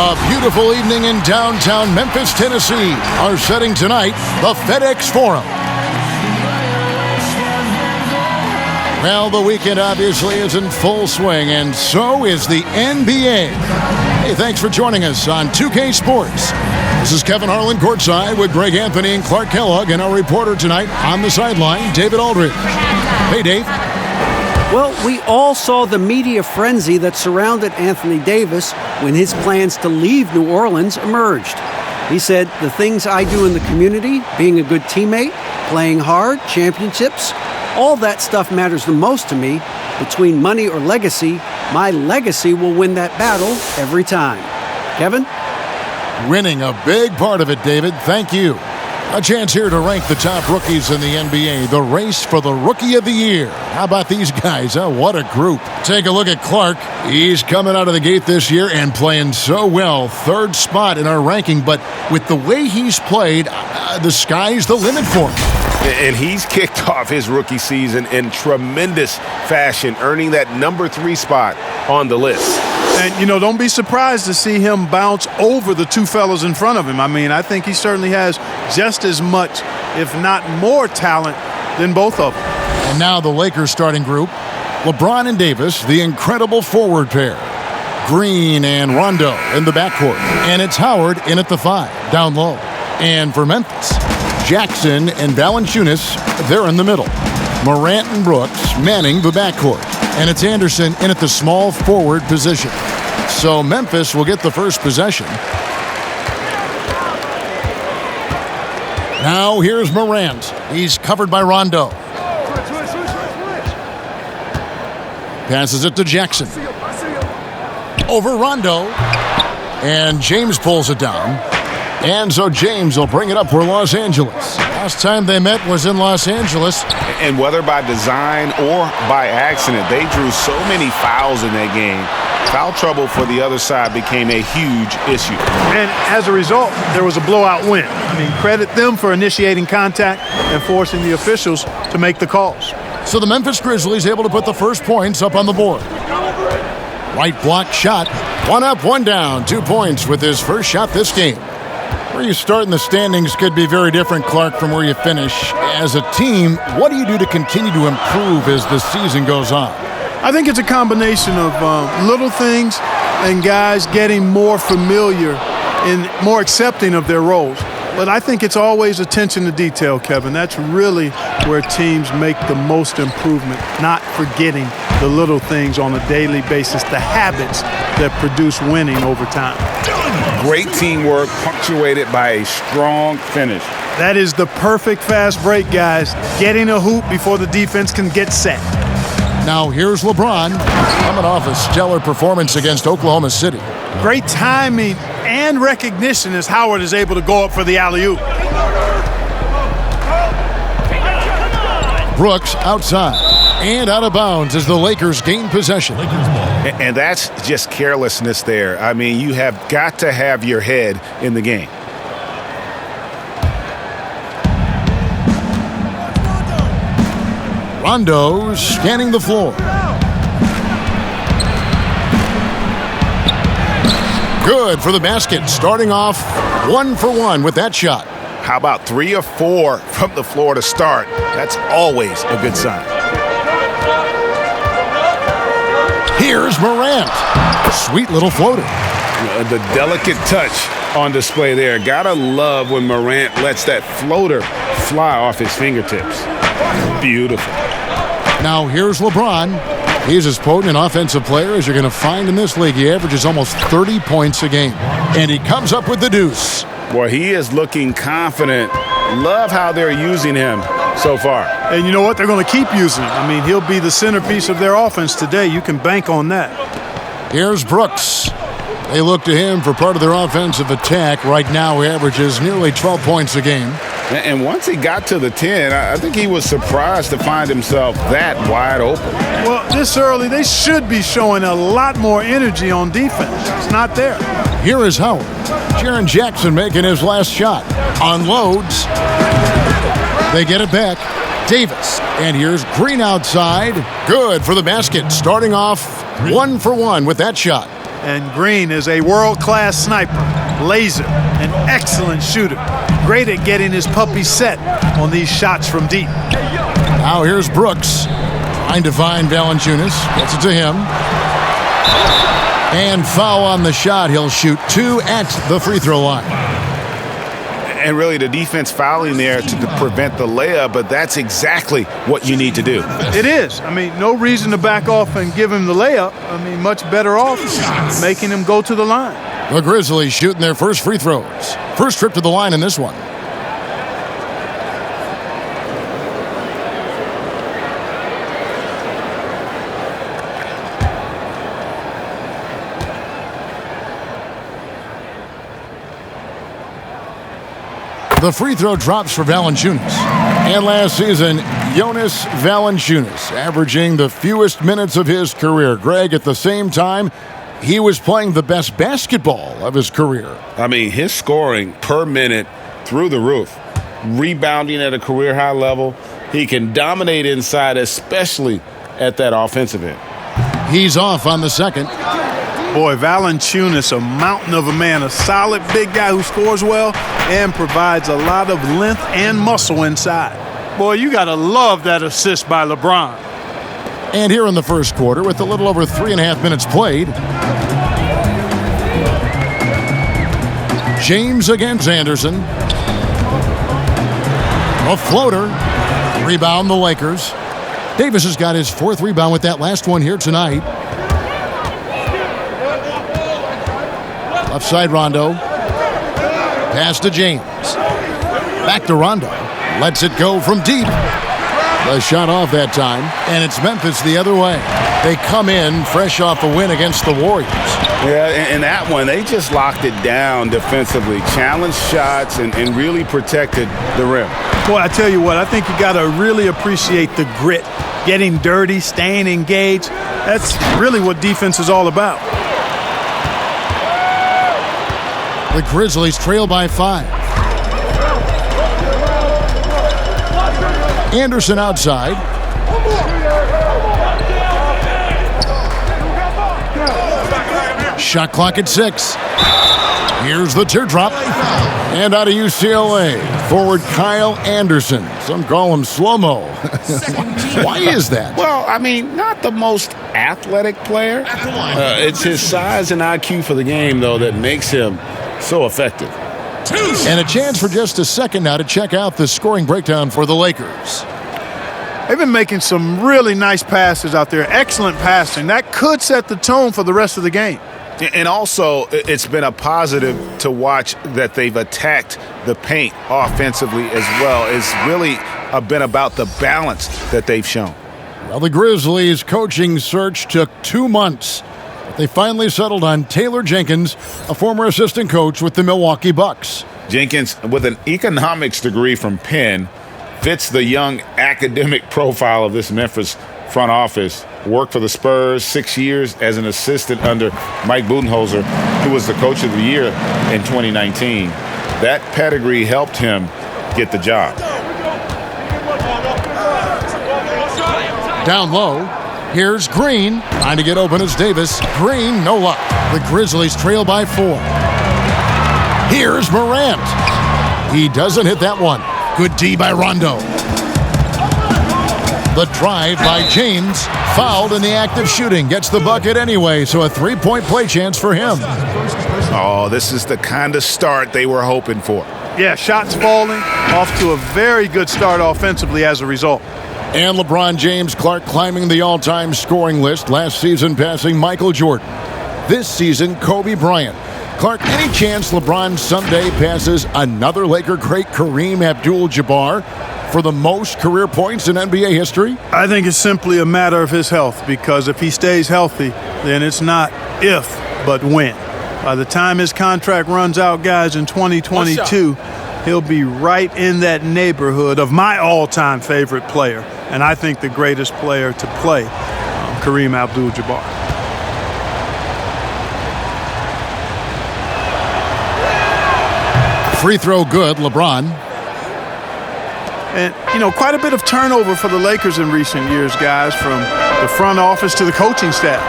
A beautiful evening in downtown Memphis, Tennessee. Our setting tonight, the FedEx Forum. Well, the weekend obviously is in full swing, and so is the NBA. Hey, thanks for joining us on 2K Sports. This is Kevin Harlan courtside with Greg Anthony and Clark Kellogg, and our reporter tonight on the sideline, David Aldridge. Hey, Dave. Well, we all saw the media frenzy that surrounded Anthony Davis when his plans to leave New Orleans emerged. He said, "The things I do in the community, being a good teammate, playing hard, championships, all that stuff matters the most to me. Between money or legacy, my legacy will win that battle every time." Kevin? Winning a big part of it, David. Thank you. A chance here to rank the top rookies in the NBA. The race for the Rookie of the Year. How about these guys? What a group. Take a look at Clark. He's coming out of the gate this year and playing so well. Third spot in our ranking, but with the way he's played, the sky's the limit for him. And he's kicked off his rookie season in tremendous fashion, earning that number 3 spot on the list. And, don't be surprised to see him bounce over the two fellas in front of him. I mean, I think he certainly has just as much, if not more, talent than both of them. And now the Lakers starting group. LeBron and Davis, the incredible forward pair. Green and Rondo in the backcourt. And it's Howard in at the 5, down low. And for Memphis, Jackson and Valanciunas, they're in the middle. Morant and Brooks manning the backcourt. And it's Anderson in at the small forward position. So Memphis will get the first possession. Now here's Morant. He's covered by Rondo. Passes it to Jackson. Over Rondo. And James pulls it down. And so James will bring it up for Los Angeles. Last time they met was in Los Angeles. And whether by design or by accident, they drew so many fouls in that game. Foul trouble for the other side became a huge issue. And as a result, there was a blowout win. I mean, credit them for initiating contact and forcing the officials to make the calls. So the Memphis Grizzlies able to put the first points up on the board. Right block shot. 1 up, 1 down. 2 points with his first shot this game. Where you start in the standings could be very different, Clark, from where you finish. As a team, what do you do to continue to improve as the season goes on? I think it's a combination of little things and guys getting more familiar and more accepting of their roles. But I think it's always attention to detail, Kevin. That's really where teams make the most improvement, not forgetting the little things on a daily basis, the habits that produce winning over time. Great teamwork punctuated by a strong finish. That is the perfect fast break, guys. Getting a hoop before the defense can get set. Now here's LeBron coming off a stellar performance against Oklahoma City. Great timing and recognition as Howard is able to go up for the alley-oop. Brooks outside and out of bounds as the Lakers gain possession. And that's just carelessness there. I mean, you have got to have your head in the game. Rondo scanning the floor. Good for the basket, starting off 1 for 1 with that shot. How about 3 or 4 from the floor to start? That's always a good sign. Here's Morant. Sweet little floater. The delicate touch on display there. Gotta love when Morant lets that floater fly off his fingertips. Beautiful. Now here's LeBron. He's as potent an offensive player as you're going to find in this league. He averages almost 30 points a game. And he comes up with the deuce. Boy, he is looking confident. Love how they're using him so far. And you know what? They're going to keep using him. I mean, he'll be the centerpiece of their offense today. You can bank on that. Here's Brooks. They look to him for part of their offensive attack. Right now, he averages nearly 12 points a game. And once he got to the 10, I think he was surprised to find himself that wide open. Well, this early, they should be showing a lot more energy on defense. It's not there. Here is Howard. Jaren Jackson making his last shot. Unloads. They get it back. Davis. And here's Green outside. Good for the basket. Starting off 1 for 1 with that shot. And Green is a world-class sniper, laser, an excellent shooter. Great at getting his puppy set on these shots from deep. Now here's Brooks trying to find Valanciunas. Gets it to him. And foul on the shot. He'll shoot 2 at the free throw line. And really the defense fouling there to prevent the layup, but that's exactly what you need to do. It is. I mean, no reason to back off and give him the layup. I mean, much better off making him go to the line. The Grizzlies shooting their first free throws. First trip to the line in this one. The free throw drops for Valanciunas. And last season, Jonas Valanciunas averaging the fewest minutes of his career. Greg, at the same time, he was playing the best basketball of his career. I mean, his scoring per minute through the roof. Rebounding at a career high level. He can dominate inside, especially at that offensive end. He's off on the second. Boy, Valanciunas, a mountain of a man, a solid big guy who scores well and provides a lot of length and muscle inside. Boy, you got to love that assist by LeBron. And here in the first quarter, with a little over 3.5 minutes played, James against Anderson. A floater. Rebound the Lakers. Davis has got his 4th rebound with that last one here tonight. Left side Rondo. Pass to James. Back to Rondo. Lets it go from deep. The shot off that time. And it's Memphis the other way. They come in fresh off a win against the Warriors. Yeah, in that one, they just locked it down defensively. Challenged shots and really protected the rim. Boy, I tell you what, I think you got to really appreciate the grit. Getting dirty, staying engaged. That's really what defense is all about. The Grizzlies trail by 5. Anderson outside. Shot clock at 6. Here's the teardrop. And out of UCLA, forward Kyle Anderson. Some call him slow-mo. Why is that? Well, I mean, not the most athletic player. It's his size and IQ for the game, though, that makes him so effective. And a chance for just a second now to check out the scoring breakdown for the Lakers. They've been making some really nice passes out there. Excellent passing. That could set the tone for the rest of the game. And also, it's been a positive to watch that they've attacked the paint offensively as well. It's really been about the balance that they've shown. Well, the Grizzlies' coaching search took 2 months. But they finally settled on Taylor Jenkins, a former assistant coach with the Milwaukee Bucks. Jenkins, with an economics degree from Penn, fits the young academic profile of this Memphis front office. Worked for the Spurs 6 years as an assistant under Mike Budenholzer, who was the coach of the year in 2019. That pedigree helped him get the job. Down low, here's Green. Trying to get open as Davis. Green, no luck. The Grizzlies trail by 4. Here's Morant. He doesn't hit that one. Good D by Rondo. The drive by James, fouled in the act of shooting, gets the bucket anyway, so a 3-point play chance for him. Oh, this is the kind of start they were hoping for. Yeah, shots falling, off to a very good start offensively as a result. And LeBron James Clark climbing the all-time scoring list, last season passing Michael Jordan. This season, Kobe Bryant. Clark, any chance LeBron someday passes another Laker great, Kareem Abdul-Jabbar, for the most career points in NBA history? I think it's simply a matter of his health, because if he stays healthy, then it's not if, but when. By the time his contract runs out, guys, in 2022, he'll be right in that neighborhood of my all-time favorite player, and I think the greatest player to play, Kareem Abdul-Jabbar. Free throw good, LeBron. And, quite a bit of turnover for the Lakers in recent years, guys, from the front office to the coaching staff.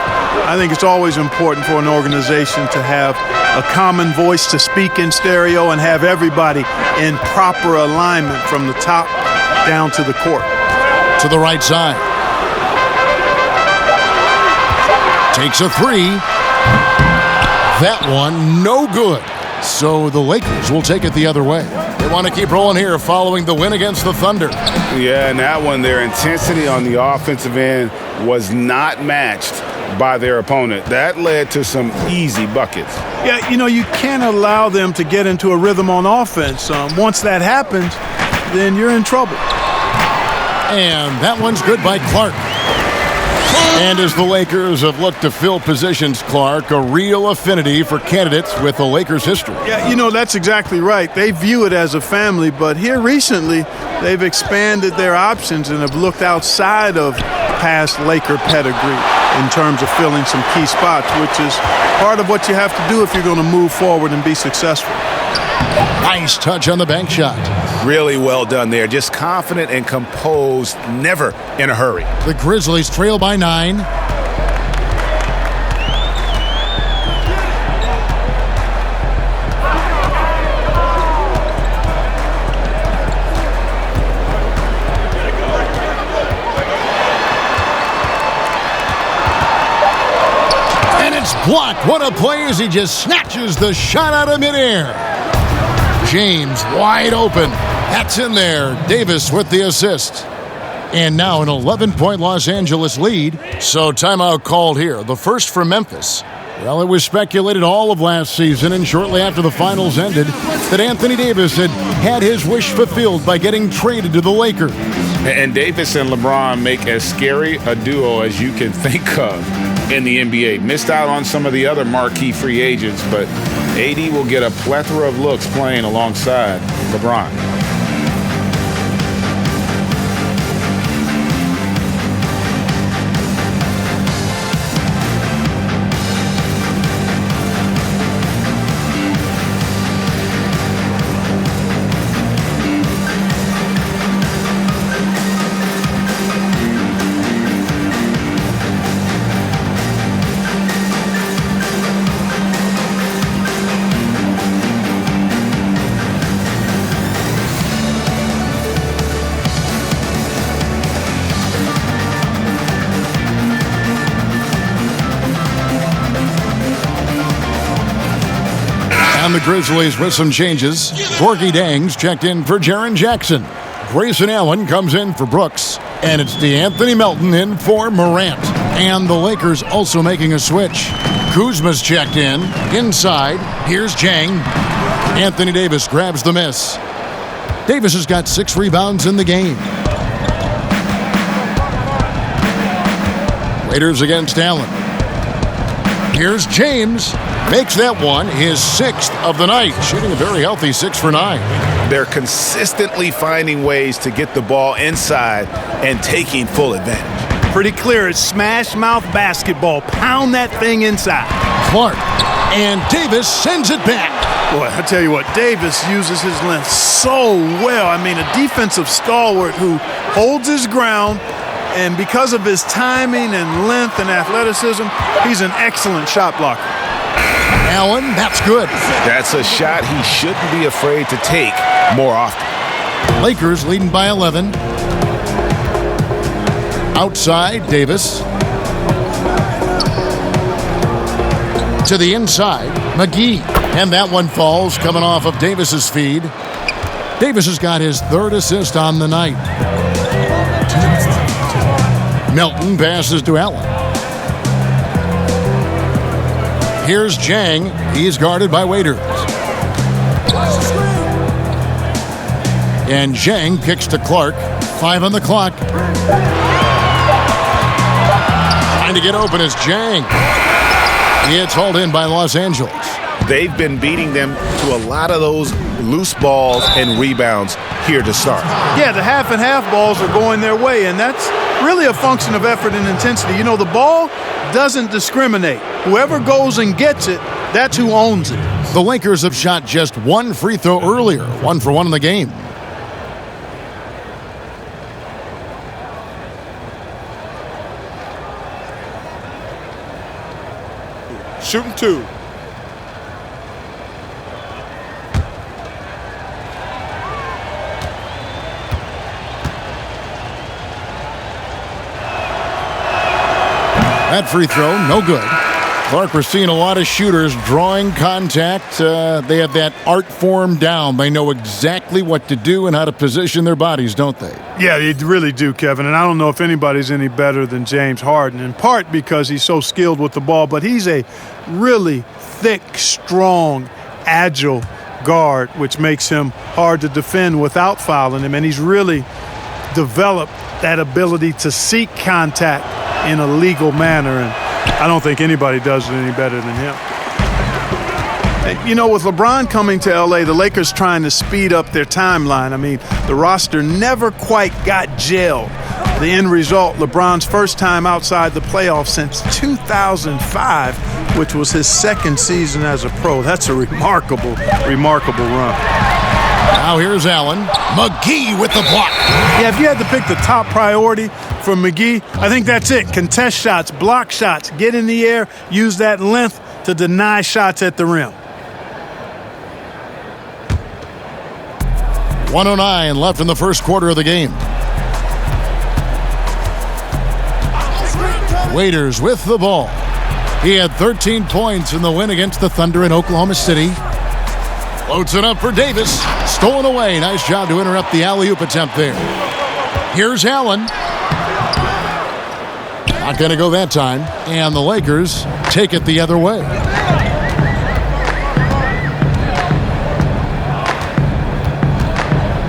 I think it's always important for an organization to have a common voice to speak in stereo and have everybody in proper alignment from the top down to the court. To the right side. Takes a three. That one, no good. So the Lakers will take it the other way. They want to keep rolling here following the win against the Thunder. Yeah, and that one, their intensity on the offensive end was not matched by their opponent. That led to some easy buckets. Yeah, you can't allow them to get into a rhythm on offense. Once that happens, then you're in trouble. And that one's good by Clark. And as the Lakers have looked to fill positions, Clark, a real affinity for candidates with the Lakers' history. Yeah, that's exactly right. They view it as a family, but here recently, they've expanded their options and have looked outside of past Laker pedigree in terms of filling some key spots, which is part of what you have to do if you're going to move forward and be successful. Nice touch on the bank shot. Really well done there. Just confident and composed, never in a hurry. The Grizzlies trail by 9. And it's blocked. What a play as he just snatches the shot out of midair. James wide open. That's in there. Davis with the assist. And now an 11-point Los Angeles lead. So timeout called here. The first for Memphis. Well, it was speculated all of last season and shortly after the finals ended that Anthony Davis had his wish fulfilled by getting traded to the Lakers. And Davis and LeBron make as scary a duo as you can think of in the NBA. Missed out on some of the other marquee free agents, but AD will get a plethora of looks playing alongside LeBron. And the Grizzlies with some changes. Gorgie Dangs checked in for Jaren Jackson. Grayson Allen comes in for Brooks. And it's DeAnthony Melton in for Morant. And the Lakers also making a switch. Kuzma's checked in. Inside, here's Jang. Anthony Davis grabs the miss. Davis has got 6 rebounds in the game. Raiders against Allen. Here's James. Makes that one his 6th of the night, shooting a very healthy 6 for 9. They're consistently finding ways to get the ball inside and taking full advantage. Pretty clear. It's smash mouth basketball. Pound that thing inside. Clark. And Davis sends it back. Boy, I tell you what, Davis uses his length so well. I mean, a defensive stalwart who holds his ground, and because of his timing and length and athleticism, he's an excellent shot blocker. Allen, that's good. That's a shot he shouldn't be afraid to take more often. Lakers leading by 11. Outside, Davis. To the inside, McGee. And that one falls coming off of Davis's feed. Davis has got his 3rd assist on the night. Melton passes to Allen. Here's Jang. He's guarded by Waiters. And Jang kicks to Clark. 5 on the clock. Trying to get open is Jang. It's hauled in by Los Angeles. They've been beating them to a lot of those loose balls and rebounds here to start. Yeah, the half and half balls are going their way, and that's really a function of effort and intensity. You know, the ball doesn't discriminate. Whoever goes and gets it, that's who owns it. The Lakers have shot just 1 free throw earlier, 1 for 1 in the game. shooting 2. That free throw, no good. Clark, we're seeing a lot of shooters drawing contact. They have that art form down. They know exactly what to do and how to position their bodies, don't they? Yeah, they really do, Kevin. And I don't know if anybody's any better than James Harden, in part because he's so skilled with the ball, but he's a really thick, strong, agile guard, which makes him hard to defend without fouling him. And he's really developed that ability to seek contact in a legal manner. And I don't think anybody does it any better than him. You know, with LeBron coming to L.A., the Lakers trying to speed up their timeline. I mean, the roster never quite got gelled. The end result, LeBron's first time outside the playoffs since 2005, which was his second season as a pro. That's a remarkable, remarkable run. Now here's Allen. McGee with the block. Yeah, if you had to pick the top priority for McGee, I think that's it. Contest shots, block shots, get in the air, use that length to deny shots at the rim. 1:09 left in the first quarter of the game. Waiters with the ball. He had 13 points in the win against the Thunder in Oklahoma City. Floats it up for Davis. Stolen away. Nice job to interrupt the alley-oop attempt there. Here's Allen. Not going to go that time. And the Lakers take it the other way.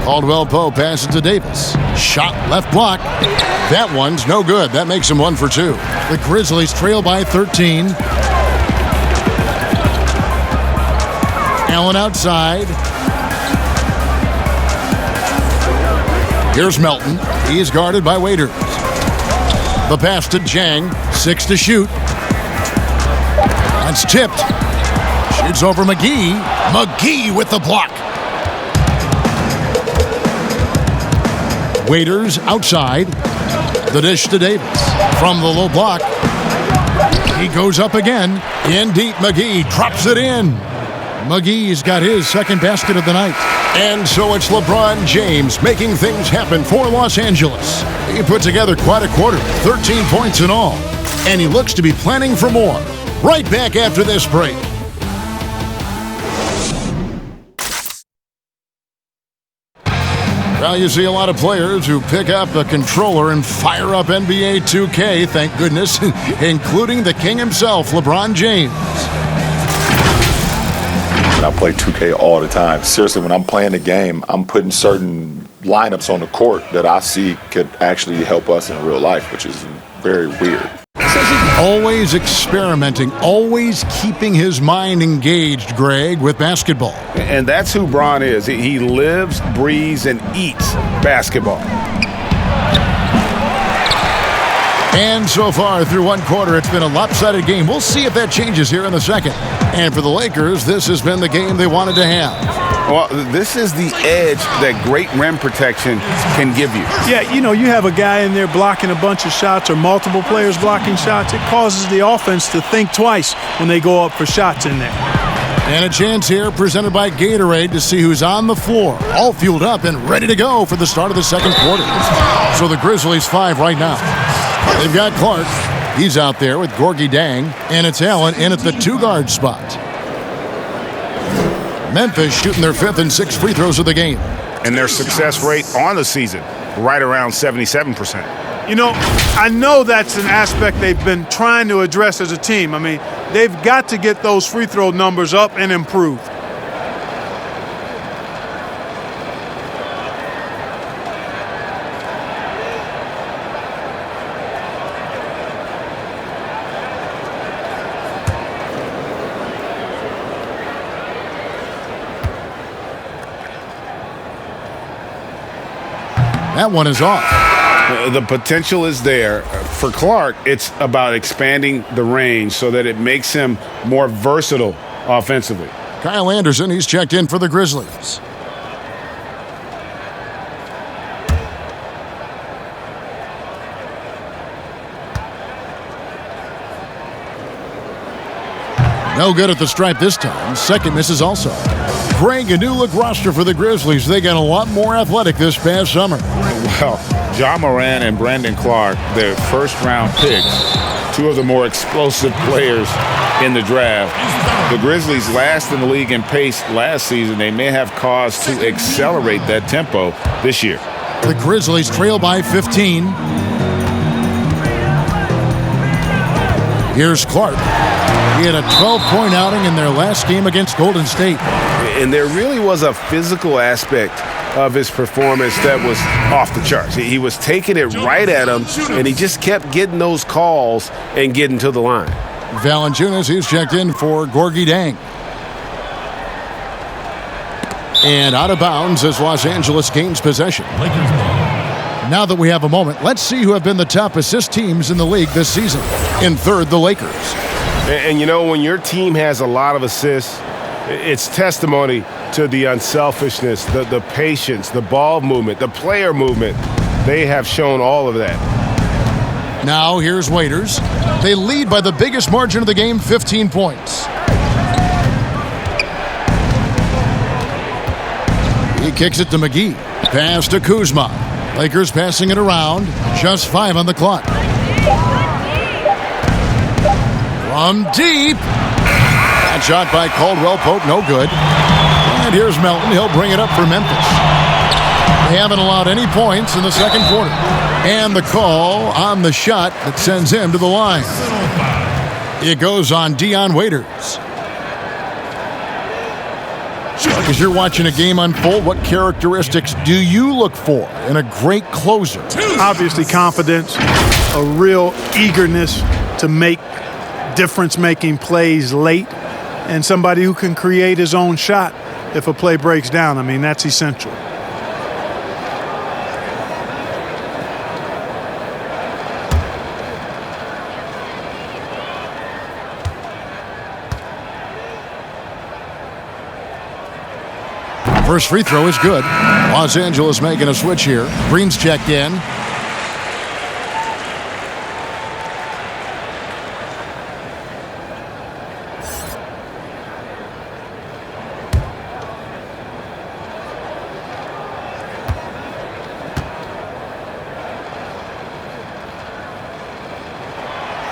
Caldwell Pope passes to Davis. Shot left block. That one's no good. That makes him 1 for 2. The Grizzlies trail by 13. Allen outside. Here's Melton. He is guarded by Waiters. The pass to Jang. 6 to shoot. That's tipped. Shoots over McGee. McGee with the block. Waiters outside. The dish to Davis. From the low block. He goes up again. In deep, McGee drops it in. McGee's got his second basket of the night. And so it's LeBron James making things happen for Los Angeles. He put together quite a quarter, 13 points in all. And he looks to be planning for more. Right back after this break. Well, you see a lot of players who pick up a controller and fire up NBA 2K, thank goodness, including the king himself, LeBron James. I play 2K all the time. Seriously, when I'm playing the game, I'm putting certain lineups on the court that I see could actually help us in real life, which is very weird. Always experimenting, always keeping his mind engaged, Greg, with basketball. And that's who Bron is. He lives, breathes, and eats basketball. And so far, through one quarter, it's been a lopsided game. We'll see if that changes here in the second. And for the Lakers, this has been the game they wanted to have. Well, this is the edge that great rim protection can give you. Yeah, you know, you have a guy in there blocking a bunch of shots or multiple players blocking shots. It causes the offense to think twice when they go up for shots in there. And a chance here presented by Gatorade to see who's on the floor, all fueled up and ready to go for the start of the second quarter. So the Grizzlies 5 right now. They've got Clark. He's out there with Gorgie Dang, and it's Allen in at the 2-guard spot. Memphis shooting their 5th and 6th free throws of the game. And their success rate on the season, right around 77%. You know, I know that's an aspect they've been trying to address as a team. I mean, they've got to get those free throw numbers up and improve. That one is off. The potential is there. For Clark, it's about expanding the range so that it makes him more versatile offensively. Kyle Anderson, he's checked in for the Grizzlies. No good at the stripe this time. Second misses also. Greg, a new look roster for the Grizzlies. They got a lot more athletic this past summer. Well, Ja Morant and Brandon Clark, their first-round picks, two of the more explosive players in the draft. The Grizzlies last in the league in pace last season. They may have cause to accelerate that tempo this year. The Grizzlies trail by 15. Here's Clark. He had a 12-point outing in their last game against Golden State. And there really was a physical aspect of his performance that was off the charts. He was taking it right at him, and he just kept getting those calls and getting to the line. Valanciunas, he's checked in for Gorgie Dang. And out of bounds as Los Angeles gains possession. Now that we have a moment, let's see who have been the top assist teams in the league this season. In third, the Lakers. And you know, when your team has a lot of assists, it's testimony to the unselfishness, the patience, the ball movement, the player movement. They have shown all of that. Now here's Waiters. They lead by the biggest margin of the game, 15 points. He kicks it to McGee. Pass to Kuzma. Lakers passing it around. Just 5 on the clock. From deep. That shot by Caldwell Pope, no good. And here's Melton. He'll bring it up for Memphis. They haven't allowed any points in the second quarter. And the call on the shot that sends him to the line. It goes on Dwyane Wade. As you're watching a game unfold, what characteristics do you look for in a great closer? Obviously confidence, a real eagerness to make difference-making plays late, and somebody who can create his own shot if a play breaks down. I mean, that's essential. First free throw is good. Los Angeles making a switch here. Green's checked in.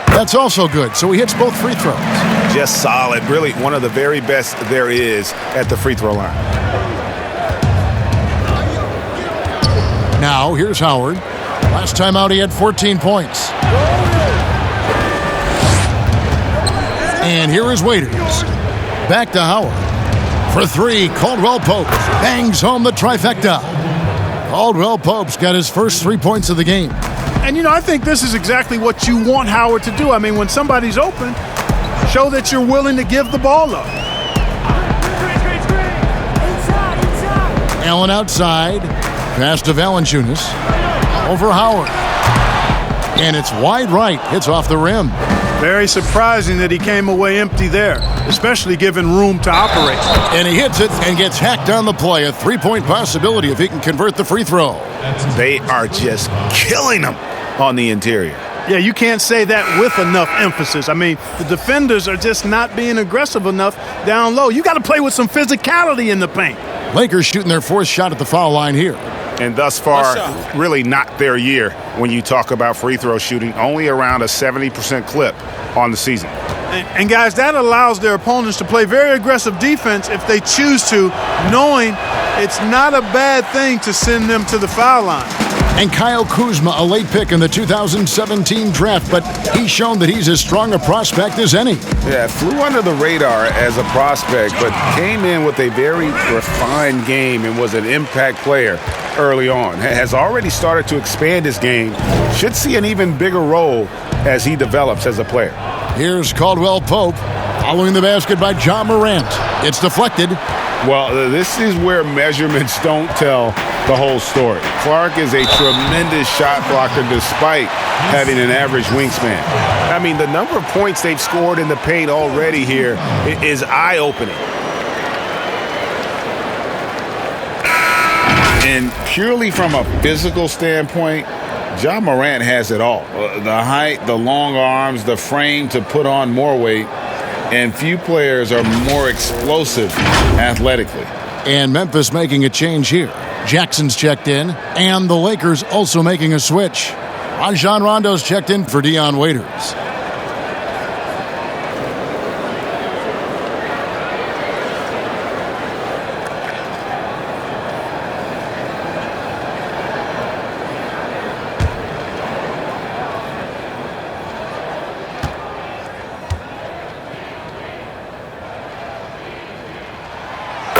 That's also good. So he hits both free throws. Just solid. Really one of the very best there is at the free throw line. Now, here's Howard. Last time out, he had 14 points. And here is Waiters. Back to Howard. For 3, Caldwell Pope bangs home the trifecta. Caldwell Pope's got his first 3 points of the game. And, you know, I think this is exactly what you want Howard to do. I mean, when somebody's open, show that you're willing to give the ball up. Allen outside. Pass to Valanciunas. Over Howard. And it's wide right. Hits off the rim. Very surprising that he came away empty there, especially given room to operate. And he hits it and gets hacked on the play. A 3-point possibility if he can convert the free throw. They are just killing them on the interior. Yeah, you can't say that with enough emphasis. I mean, the defenders are just not being aggressive enough down low. You got to play with some physicality in the paint. Lakers shooting their 4th shot at the foul line here. And thus far, really not their year when you talk about free throw shooting, only around a 70% clip on the season. And guys, that allows their opponents to play very aggressive defense if they choose to, knowing it's not a bad thing to send them to the foul line. And Kyle Kuzma, a late pick in the 2017 draft, but he's shown that he's as strong a prospect as any. Yeah, flew under the radar as a prospect, but came in with a very refined game and was an impact player early on. Has already started to expand his game. Should see an even bigger role as he develops as a player. Here's Caldwell Pope following the basket by Ja Morant. It's deflected. Well, this is where measurements don't tell the whole story. Clark is a tremendous shot blocker despite having an average wingspan. I mean, the number of points they've scored in the paint already here is eye-opening. And purely from a physical standpoint, Ja Morant has it all. The height, the long arms, the frame to put on more weight. and few players are more explosive athletically. And Memphis making a change here. Jackson's checked in, and the Lakers also making a switch. Rajon Rondo's checked in for Dwyane Wade.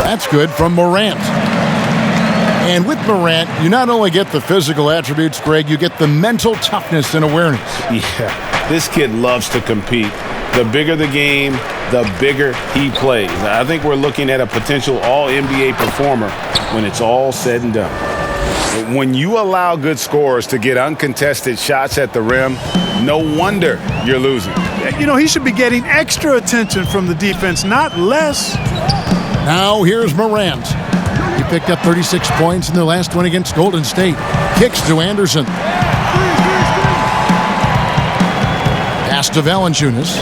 That's good from Morant. And with Morant, you not only get the physical attributes, Greg, you get the mental toughness and awareness. Yeah, this kid loves to compete. The bigger the game, the bigger he plays. I think we're looking at a potential all-NBA performer when it's all said and done. When you allow good scorers to get uncontested shots at the rim, no wonder you're losing. You know, he should be getting extra attention from the defense, not less. Now here's Morant. He picked up 36 points in the last one against Golden State. Kicks to Anderson. Pass to Valanciunas.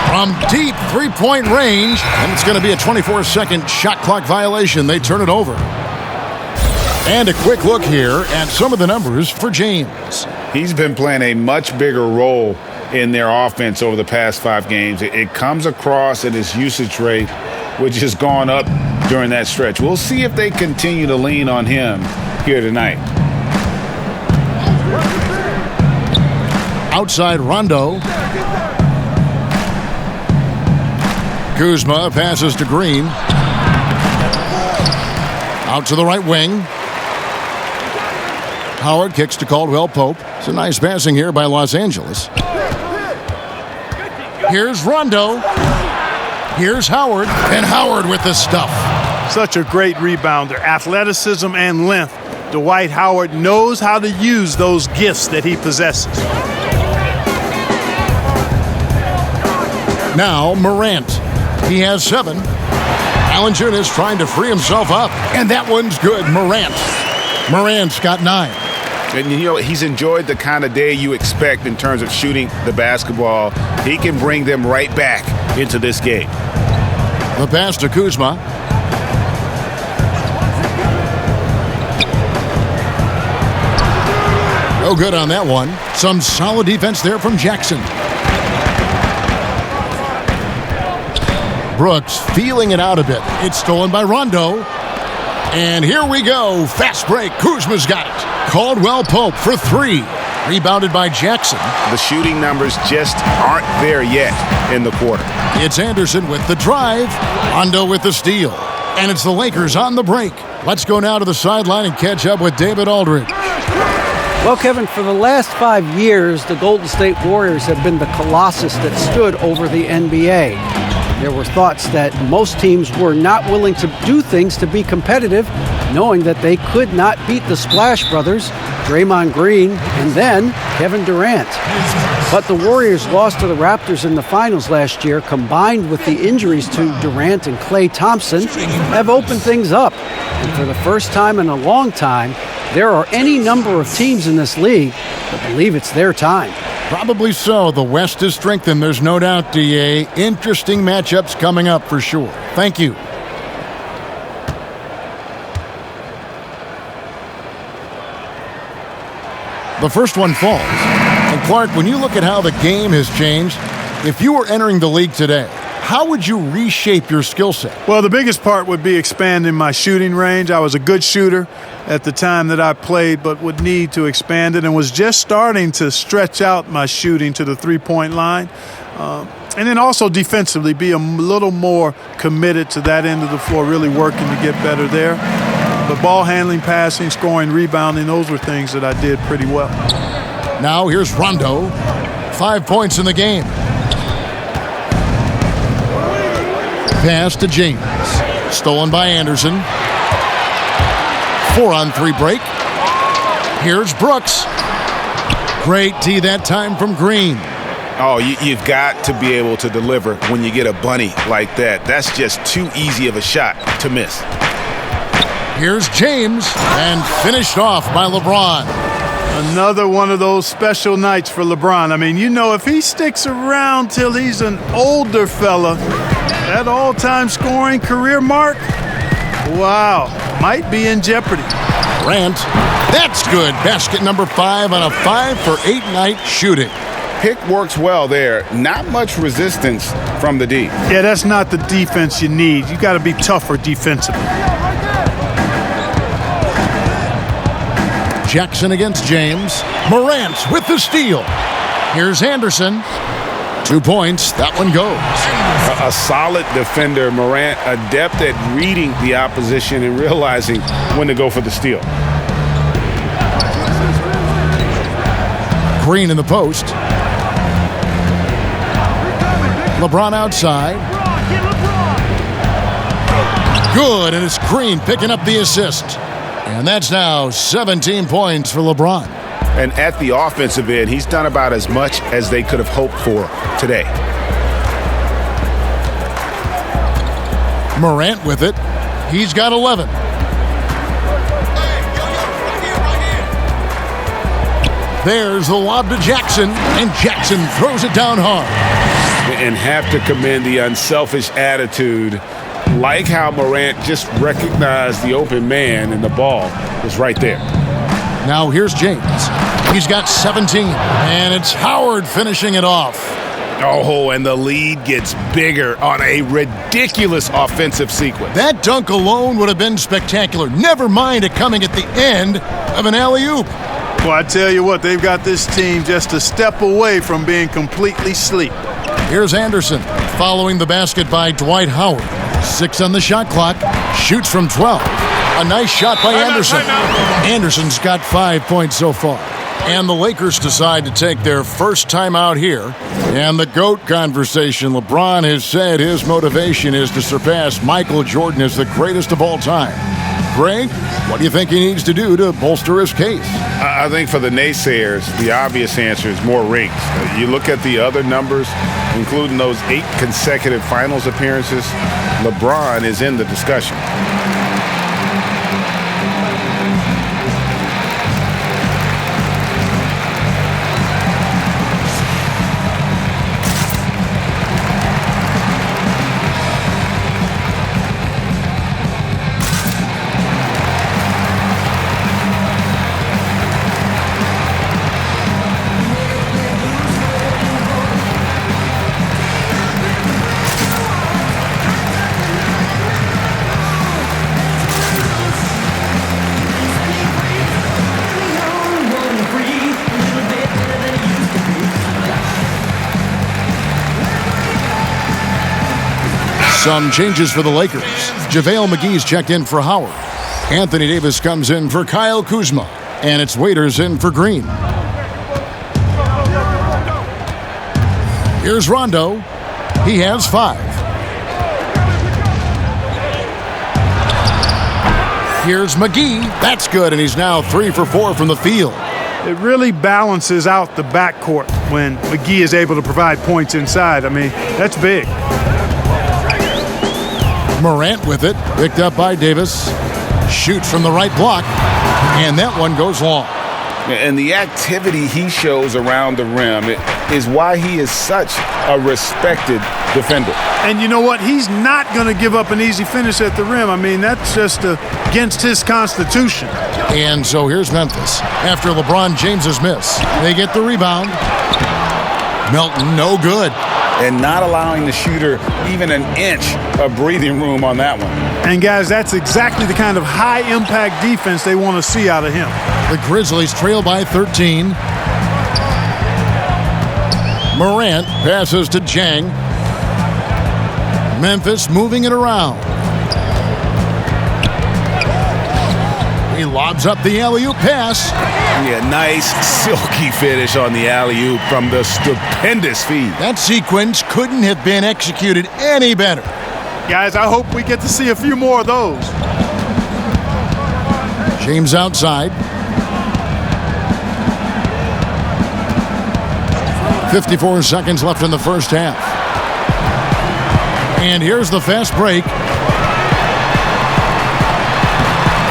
From deep three-point range, and it's going to be a 24-second shot clock violation. They turn it over. And a quick look here at some of the numbers for James. He's been playing a much bigger role in their offense over the past 5 games. It comes across in his usage rate, which has gone up during that stretch. We'll see if they continue to lean on him here tonight. Outside Rondo. Kuzma passes to Green. Out to the right wing. Howard kicks to Caldwell Pope. It's a nice passing here by Los Angeles. Here's Rondo. Here's Howard. And Howard with the stuff. Such a great rebounder. Athleticism and length. Dwight Howard knows how to use those gifts that he possesses. Now Morant. He has 7. Valanciunas trying to free himself up. And that one's good. Morant's got 9. And, you know, he's enjoyed the kind of day you expect in terms of shooting the basketball. He can bring them right back into this game. The pass to Kuzma. No good on that one. Some solid defense there from Jackson. Brooks feeling it out a bit. It's stolen by Rondo. And here we go. Fast break. Kuzma's got it. Caldwell Pope for 3. Rebounded by Jackson. The shooting numbers just aren't there yet in the quarter. It's Anderson with the drive. Rondo with the steal. And it's the Lakers on the break. Let's go now to the sideline and catch up with David Aldridge. Well, Kevin, for the last 5 years, the Golden State Warriors have been the colossus that stood over the NBA. There were thoughts that most teams were not willing to do things to be competitive, knowing that they could not beat the Splash Brothers, Draymond Green, and then Kevin Durant. But the Warriors lost to the Raptors in the finals last year, combined with the injuries to Durant and Klay Thompson, have opened things up. And for the first time in a long time, there are any number of teams in this league that believe it's their time. Probably so. The West is strengthened, there's no doubt, DA. Interesting matchups coming up for sure. Thank you. The first one falls. And Clark, when you look at how the game has changed, if you were entering the league today, how would you reshape your skill set? Well, the biggest part would be expanding my shooting range. I was a good shooter at the time that I played, but would need to expand it and was just starting to stretch out my shooting to the three-point line. And then also defensively, be a little more committed to that end of the floor, really working to get better there. But ball handling, passing, scoring, rebounding, those were things that I did pretty well. Now here's Rondo. 5 points in the game. Pass to James. Stolen by Anderson. 4-on-3 break. Here's Brooks. Great D that time from Green. Oh, you've got to be able to deliver when you get a bunny like that. That's just too easy of a shot to miss. Here's James, and finished off by LeBron. Another one of those special nights for LeBron. I mean, you know, if he sticks around till he's an older fella, that all-time scoring career mark, wow, might be in jeopardy. Grant, that's good. Basket number 5 on a 5-for-8 night shooting. Pick works well there. Not much resistance from the D. Yeah, that's not the defense you need. You got to be tougher defensively. Jackson against James. Morant with the steal. Here's Anderson. 2 points. That one goes. A solid defender. Morant, adept at reading the opposition and realizing when to go for the steal. Green in the post. LeBron outside. Good, and it's Green picking up the assist. And that's now 17 points for LeBron. And at the offensive end, he's done about as much as they could have hoped for today. Morant with it. He's got 11. There's the lob to Jackson, and Jackson throws it down hard. And have to commend the unselfish attitude. Like how Morant just recognized the open man and the ball was right there. Now here's James. He's got 17, and it's Howard finishing it off. Oh, and the lead gets bigger on a ridiculous offensive sequence. That dunk alone would have been spectacular. Never mind it coming at the end of an alley-oop. Well, I tell you what, they've got this team just a step away from being completely asleep. Here's Anderson following the basket by Dwight Howard. 6 on the shot clock. Shoots from 12. A nice shot by Anderson. Anderson's got 5 points so far. And the Lakers decide to take their first time out here. And the GOAT conversation. LeBron has said his motivation is to surpass Michael Jordan as the greatest of all time. Greg, what do you think he needs to do to bolster his case? I think for the naysayers, the obvious answer is more rings. You look at the other numbers, including those 8 consecutive finals appearances, LeBron is in the discussion. Some changes for the Lakers. JaVale McGee's checked in for Howard. Anthony Davis comes in for Kyle Kuzma. And it's Waiters in for Green. Here's Rondo. He has 5. Here's McGee. That's good, and he's now 3 for 4 from the field. It really balances out the backcourt when McGee is able to provide points inside. I mean, that's big. Morant with it, picked up by Davis. Shoots from the right block, and that one goes long. And the activity he shows around the rim is why he is such a respected defender. And you know what? He's not going to give up an easy finish at the rim. I mean, that's just against his constitution. And so here's Memphis. After LeBron James's miss, they get the rebound. Melton, no good. And not allowing the shooter even an inch of breathing room on that one. And guys, that's exactly the kind of high-impact defense they want to see out of him. The Grizzlies trail by 13. Morant passes to Jang. Memphis moving it around. He lobs up the alley-oop pass. Yeah, nice silky finish on the alley-oop from the stupendous feed. That sequence couldn't have been executed any better. Guys, I hope we get to see a few more of those. James outside. 54 seconds left in the first half. And here's the fast break.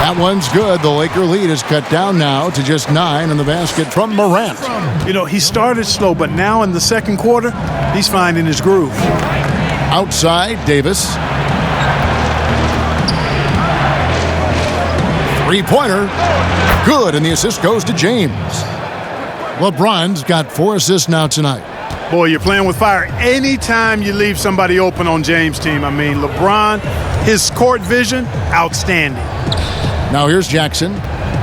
That one's good. The Laker lead is cut down now to just 9 in the basket from Morant. You know, he started slow, but now in the second quarter, he's finding his groove. Outside, Davis. Three-pointer. Good, and the assist goes to James. LeBron's got 4 assists now tonight. Boy, you're playing with fire anytime you leave somebody open on James' team. I mean, LeBron, his court vision, outstanding. Now here's Jackson.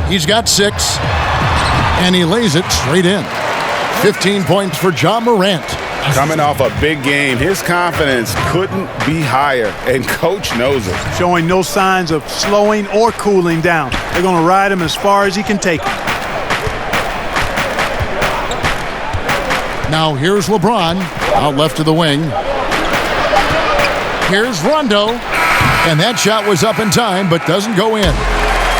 He's got 6, and he lays it straight in. 15 points for Ja Morant. Coming off a big game, his confidence couldn't be higher, and Coach knows it. Showing no signs of slowing or cooling down. They're going to ride him as far as he can take him. Now here's LeBron, out left to the wing. Here's Rondo, and that shot was up in time, but doesn't go in.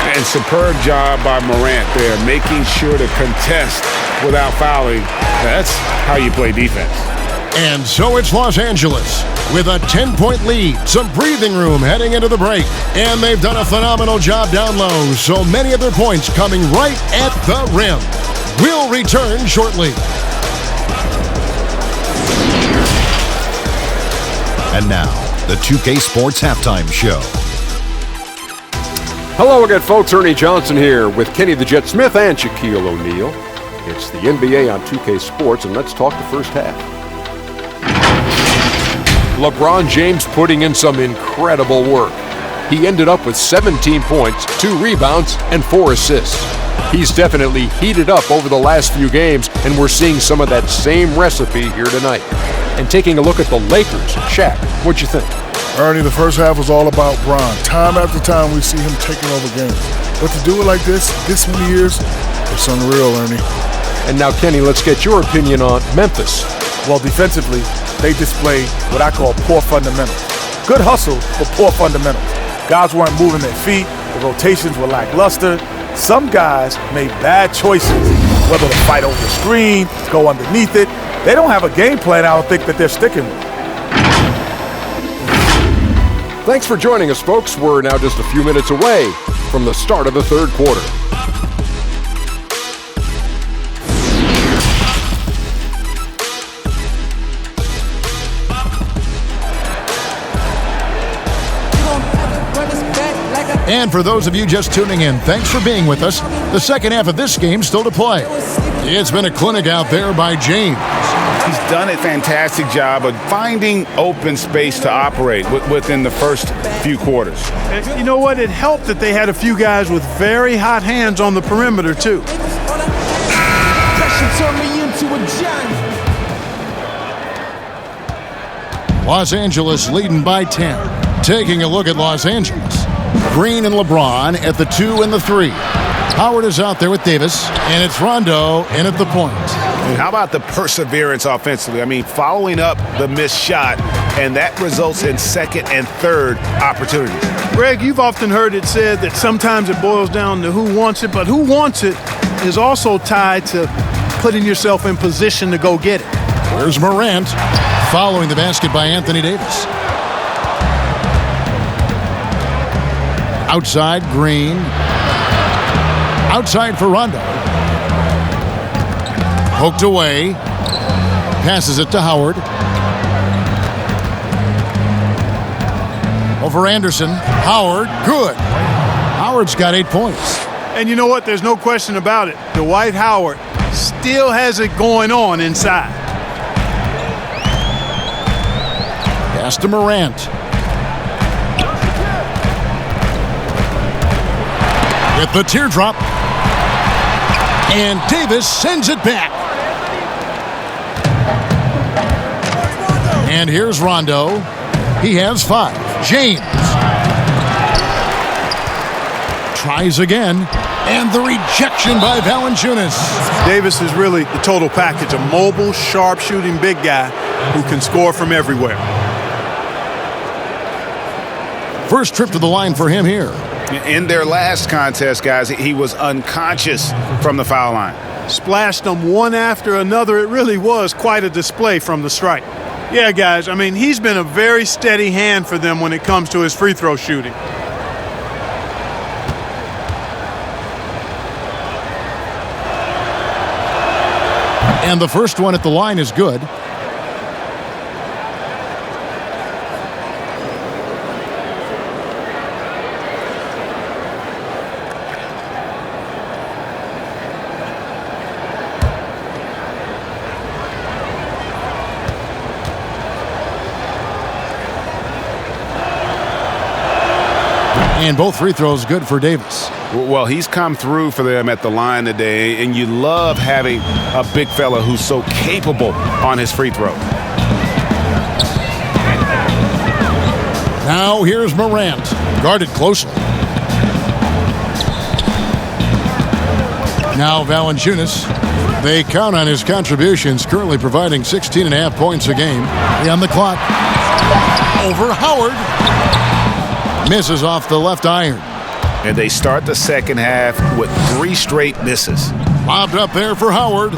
And superb job by Morant there, making sure to contest without fouling. That's how you play defense. And so it's Los Angeles with a 10-point lead, some breathing room heading into the break. And they've done a phenomenal job down low, so many of their points coming right at the rim. We'll return shortly. And now, the 2K Sports Halftime Show. Hello again, folks. Ernie Johnson here with Kenny the Jet Smith and Shaquille O'Neal. It's the NBA on 2K Sports, and let's talk the first half. LeBron James putting in some incredible work. He ended up with 17 points, 2 rebounds, and 4 assists. He's definitely heated up over the last few games, and we're seeing some of that same recipe here tonight. And taking a look at the Lakers, Shaq, what'd you think? Ernie, the first half was all about Bron. Time after time, we see him taking over games. But to do it like this many years, it's unreal, Ernie. And now, Kenny, let's get your opinion on Memphis. Well, defensively, they displayed what I call poor fundamentals. Good hustle, but poor fundamentals. Guys weren't moving their feet. The rotations were lackluster. Some guys made bad choices, whether to fight over the screen, go underneath it. They don't have a game plan, I don't think, that they're sticking with. Thanks for joining us, folks. We're now just a few minutes away from the start of the third quarter. And for those of you just tuning in, thanks for being with us. The second half of this game still to play. It's been a clinic out there by James. He's done a fantastic job of finding open space to operate within the first few quarters. You know what? It helped that they had a few guys with very hot hands on the perimeter, too. Los Angeles leading by 10. Taking a look at Los Angeles. Green and LeBron at the 2 and the 3. Howard is out there with Davis, and it's Rondo in at the point. And how about the perseverance offensively? I mean, following up the missed shot, and that results in second and third opportunities. Greg, you've often heard it said that sometimes it boils down to who wants it, but who wants it is also tied to putting yourself in position to go get it. There's Morant following the basket by Anthony Davis. Outside, Green. Outside for Rondo. Poked away. Passes it to Howard. Over Anderson. Howard, good. Howard's got 8 points. And you know what? There's no question about it. Dwight Howard still has it going on inside. Pass to Morant. With the teardrop. And Davis sends it back. And here's Rondo. He has 5. James. Tries again. And the rejection by Valanciunas. Davis is really the total package. A mobile, sharp-shooting big guy who can score from everywhere. First trip to the line for him here. In their last contest, guys, he was unconscious from the foul line. Splashed them one after another. It really was quite a display from the stripe. Yeah, guys, I mean, he's been a very steady hand for them when it comes to his free throw shooting. And the first one at the line is good. And both free throws good for Davis. Well, he's come through for them at the line today, and you love having a big fella who's so capable on his free throw. Now here's Morant, guarded closely. Now Valanciunas. They count on his contributions, currently providing 16.5 points a game. On the clock. Over Howard. Misses off the left iron. And they start the second half with 3 straight misses. Lobbed up there for Howard.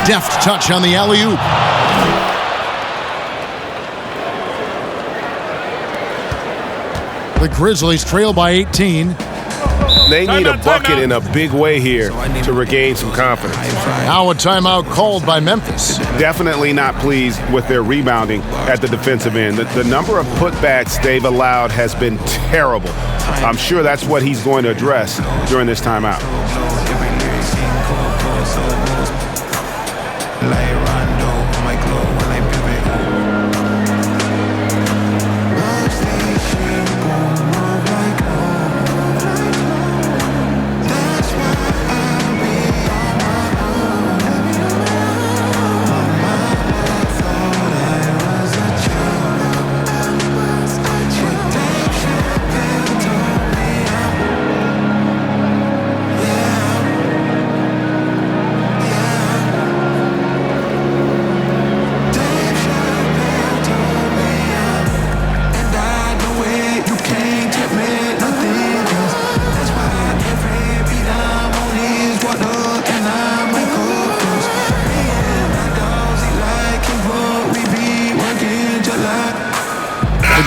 Deft touch on the alley-oop. The Grizzlies trail by 18. They need a bucket in a big way here to regain some confidence. Now a timeout called by Memphis. Definitely not pleased with their rebounding at the defensive end. The number of putbacks they've allowed has been terrible. I'm sure that's what he's going to address during this timeout.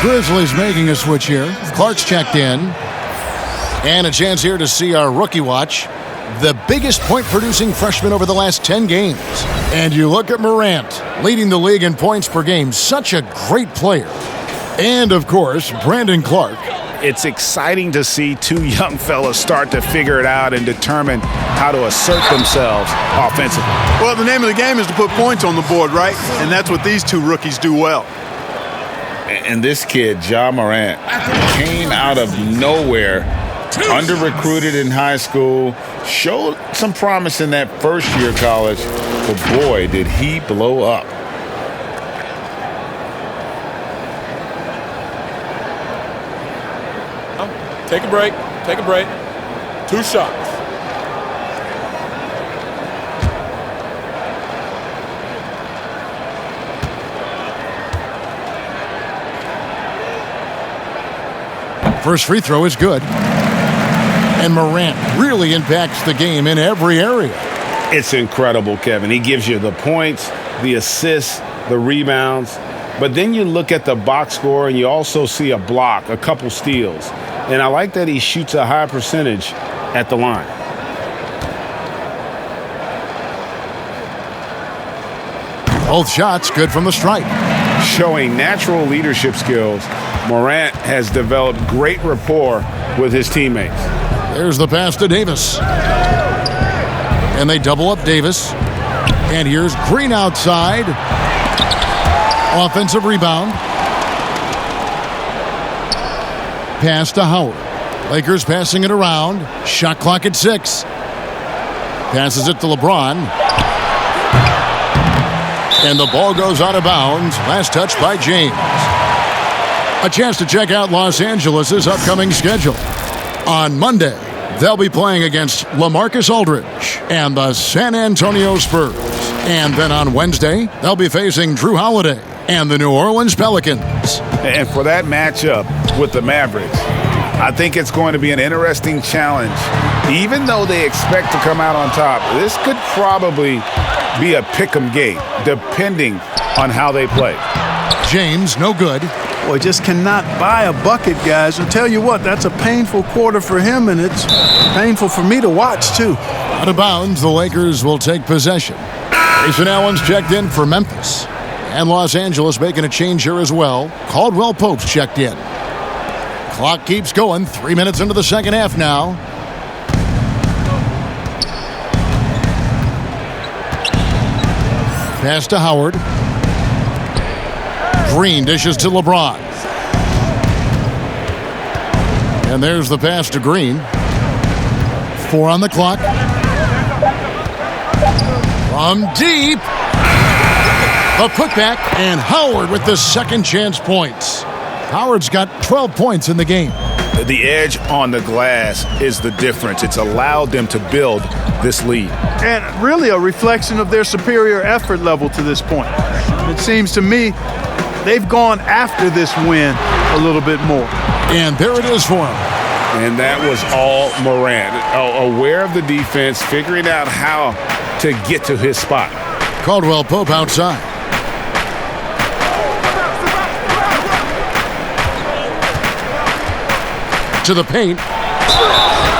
Grizzlies making a switch here. Clark's checked in. And a chance here to see our rookie watch. The biggest point-producing freshman over the last 10 games. And you look at Morant, leading the league in points per game. Such a great player. And, of course, Brandon Clark. It's exciting to see 2 young fellas start to figure it out and determine how to assert themselves offensively. Well, the name of the game is to put points on the board, right? And that's what these 2 rookies do well. And this kid, Ja Morant, came out of nowhere, under-recruited in high school, showed some promise in that first year of college, but boy, did he blow up. Take a break. Take a break. 2 shots. First free throw is good. And Morant really impacts the game in every area. It's incredible, Kevin. He gives you the points, the assists, the rebounds. But then you look at the box score and you also see a block, a couple steals. And I like that he shoots a high percentage at the line. Both shots good from the stripe. Showing natural leadership skills, Morant has developed great rapport with his teammates. There's the pass to Davis. And they double up Davis. And here's Green outside. Offensive rebound. Pass to Howard. Lakers passing it around. Shot clock at 6. Passes it to LeBron. And the ball goes out of bounds. Last touch by James. A chance to check out Los Angeles' upcoming schedule. On Monday, they'll be playing against LaMarcus Aldridge and the San Antonio Spurs. And then on Wednesday, they'll be facing Drew Holiday and the New Orleans Pelicans. And for that matchup with the Mavericks, I think it's going to be an interesting challenge. Even though they expect to come out on top, this could probably be a pick-em game, depending on how they play. James, no good. Boy, just cannot buy a bucket, guys. I'll tell you what, that's a painful quarter for him, and it's painful for me to watch, too. Out of bounds, the Lakers will take possession. Grayson Allen's checked in for Memphis. And Los Angeles making a change here as well. Caldwell Pope's checked in. Clock keeps going. 3 minutes into the second half now. Pass to Howard. Green dishes to LeBron. And there's the pass to Green. 4 on the clock. From deep. A putback, and Howard with the second chance points. Howard's got 12 points in the game. The edge on the glass is the difference. It's allowed them to build this lead. And really a reflection of their superior effort level to this point. It seems to me they've gone after this win a little bit more. And there it is for him. And that was all Morant. Aware of the defense, figuring out how to get to his spot. Caldwell Pope outside. To the paint.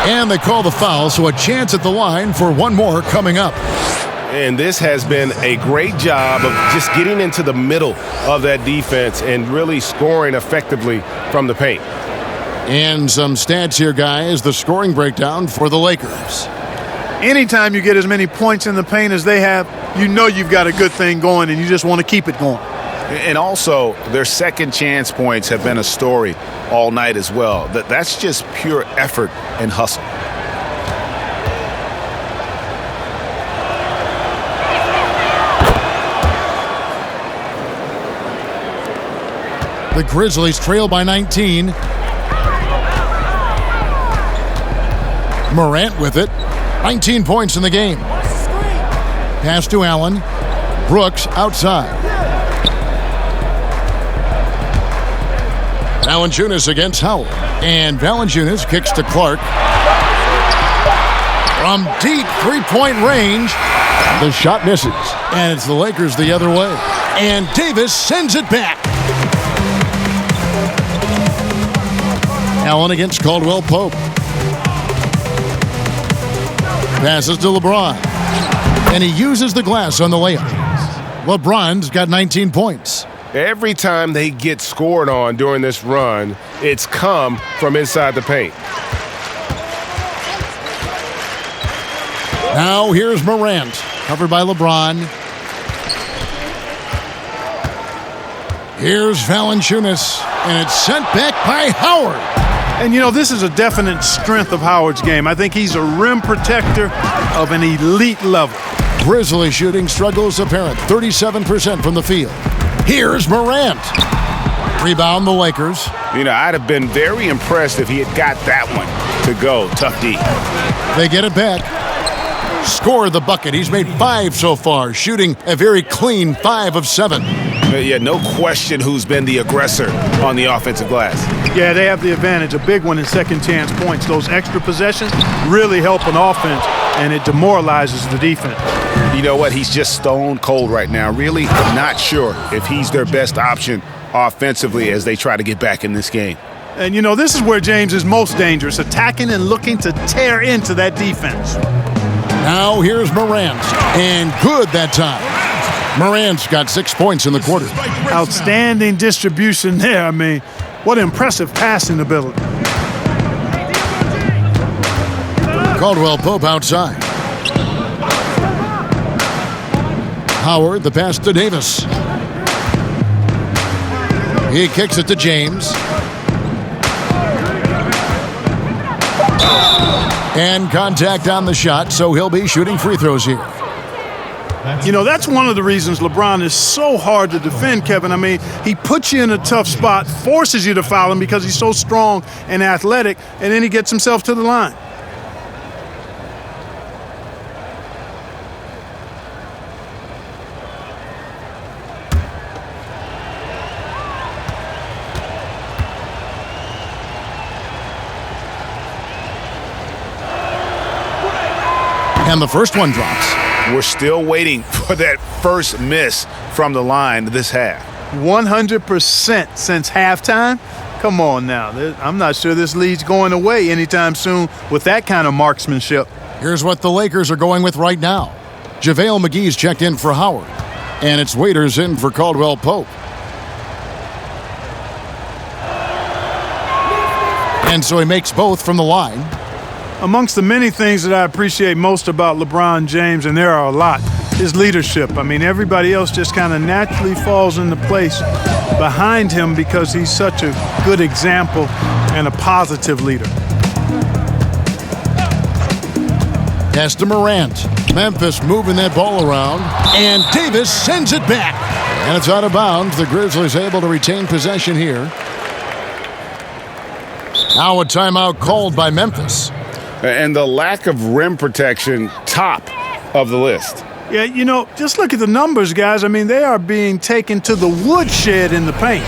And they call the foul, so a chance at the line for one more coming up. And this has been a great job of just getting into the middle of that defense and really scoring effectively from the paint. And some stats here, guys. The scoring breakdown for the Lakers. Anytime you get as many points in the paint as they have, you know you've got a good thing going and you just want to keep it going. And also, their second chance points have been a story all night as well. That's just pure effort and hustle. The Grizzlies trail by 19. Morant with it. 19 points in the game. Pass to Allen. Brooks outside. Valanciunas against Howard. And Valanciunas kicks to Clark. From deep three-point range, the shot misses. And it's the Lakers the other way. And Davis sends it back. Allen against Caldwell Pope. Passes to LeBron. And he uses the glass on the layup. LeBron's got 19 points. Every time they get scored on during this run, it's come from inside the paint. Now here's Morant, covered by LeBron. Here's Valanciunas, and it's sent back by Howard. And, you know, this is a definite strength of Howard's game. I think he's a rim protector of an elite level. Grizzly shooting struggles apparent, 37% from the field. Here's Morant. Rebound the Lakers. You know, I'd have been very impressed if he had got that one to go. Tough D. They get it back. Scored the bucket. He's made 5 so far, shooting a very clean 5 of 7. Yeah, no question who's been the aggressor on the offensive glass. Yeah, they have the advantage. A big one in second chance points. Those extra possessions really help an offense, and it demoralizes the defense. You know what? He's just stone cold right now. Really not sure if he's their best option offensively as they try to get back in this game. And, you know, this is where James is most dangerous, attacking and looking to tear into that defense. Now here's Morant, and good that time. Morant's got 6 points in the quarter. Outstanding distribution there. I mean, what impressive passing ability. Caldwell Pope outside. Howard, the pass to Davis. He kicks it to James. And contact on the shot, so he'll be shooting free throws here. You know, that's one of the reasons LeBron is so hard to defend, Kevin. I mean, he puts you in a tough spot, forces you to foul him because he's so strong and athletic, and then he gets himself to the line. And the first one drops. We're still waiting for that first miss from the line this half. 100% since halftime? Come on now. I'm not sure this lead's going away anytime soon with that kind of marksmanship. Here's what the Lakers are going with right now. JaVale McGee's checked in for Howard. And it's Waiters in for Caldwell Pope. And so he makes both from the line. Amongst the many things that I appreciate most about LeBron James, and there are a lot, is leadership. I mean, everybody else just kind of naturally falls into place behind him because he's such a good example and a positive leader. Pass to Morant. Memphis moving that ball around. And Davis sends it back. And it's out of bounds. The Grizzlies able to retain possession here. Now a timeout called by Memphis. And the lack of rim protection, top of the list. Yeah, you know, just look at the numbers, guys. I mean, they are being taken to the woodshed in the paint.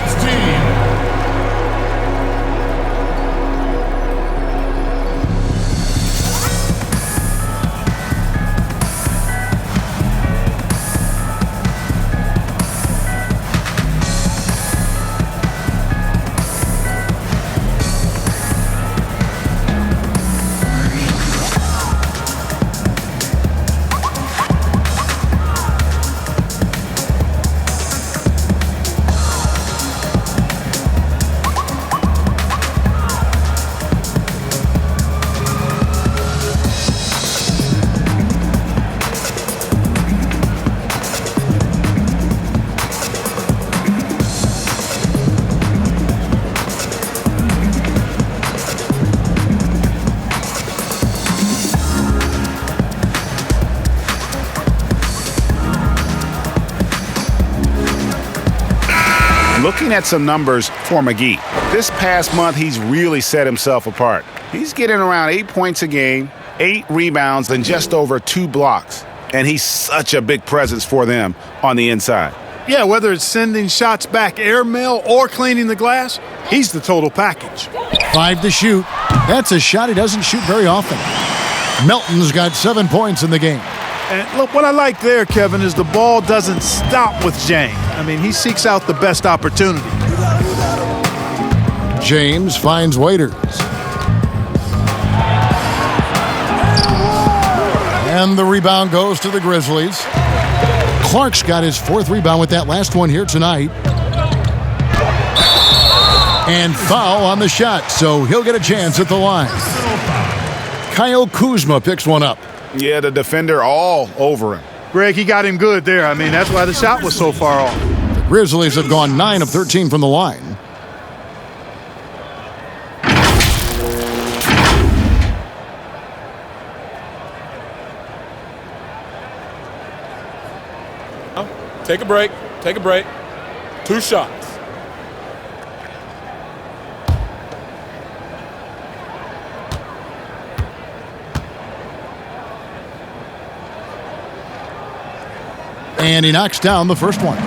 Looking at some numbers for McGee, this past month he's really set himself apart. He's getting around 8 points a game, 8 rebounds, and just over 2 blocks. And he's such a big presence for them on the inside. Yeah, whether it's sending shots back airmail or cleaning the glass, he's the total package. 5 to shoot. That's a shot he doesn't shoot very often. Melton's got 7 points in the game. And look, what I like there, Kevin, is the ball doesn't stop with James. I mean, he seeks out the best opportunity. James finds Waiters. And the rebound goes to the Grizzlies. Clark's got his 4th rebound with that last one here tonight. And foul on the shot, so he'll get a chance at the line. Kyle Kuzma picks one up. Yeah, the defender all over him. Greg, he got him good there. I mean, that's why the shot was so far off. The Grizzlies have gone 9 of 13 from the line. Take a break. Take a break. 2 shots. And he knocks down the first one.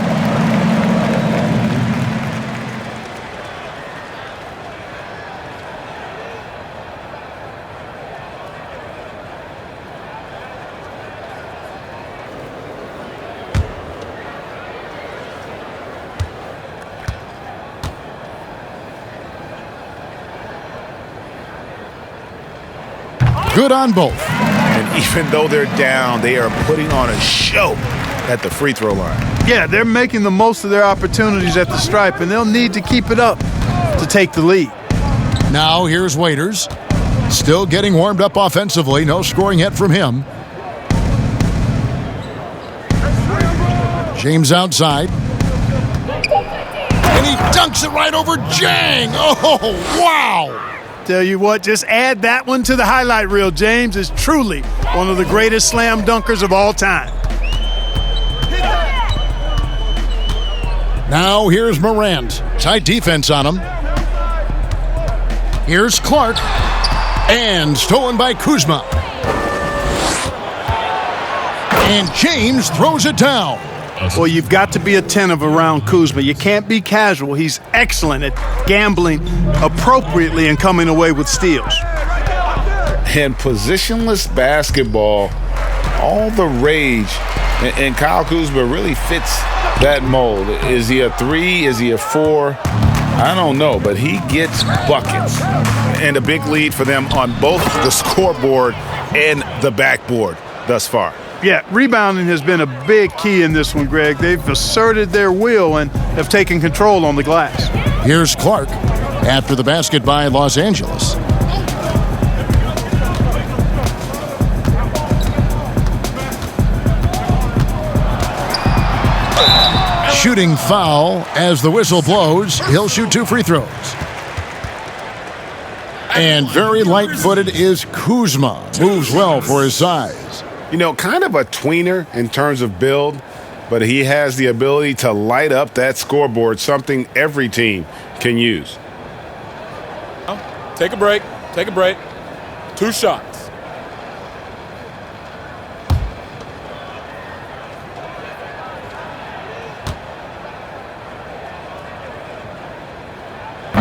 Good on both. And even though they're down, they are putting on a show at the free throw line. Yeah, they're making the most of their opportunities at the stripe, and they'll need to keep it up to take the lead. Now here's Waiters. Still getting warmed up offensively. No scoring yet from him. James outside. And he dunks it right over Jang. Oh, wow. Tell you what, just add that one to the highlight reel. James is truly one of the greatest slam dunkers of all time. Now here's Morant. Tight defense on him. Here's Clark. And stolen by Kuzma. And James throws it down. Well, you've got to be attentive around Kuzma. You can't be casual. He's excellent at gambling appropriately and coming away with steals. And positionless basketball, all the rage. And Kyle Kuzma really fits that mold. Is he a 3? Is he a 4? I don't know, but he gets buckets. And a big lead for them on both the scoreboard and the backboard thus far. Yeah, rebounding has been a big key in this one, Greg. They've asserted their will and have taken control on the glass. Here's Clark after the basket by Los Angeles. Shooting foul as the whistle blows. He'll shoot 2 free throws. And very light-footed is Kuzma. Moves well for his size. You know, kind of a tweener in terms of build, but he has the ability to light up that scoreboard, something every team can use. Take a break. Take a break. 2 shots.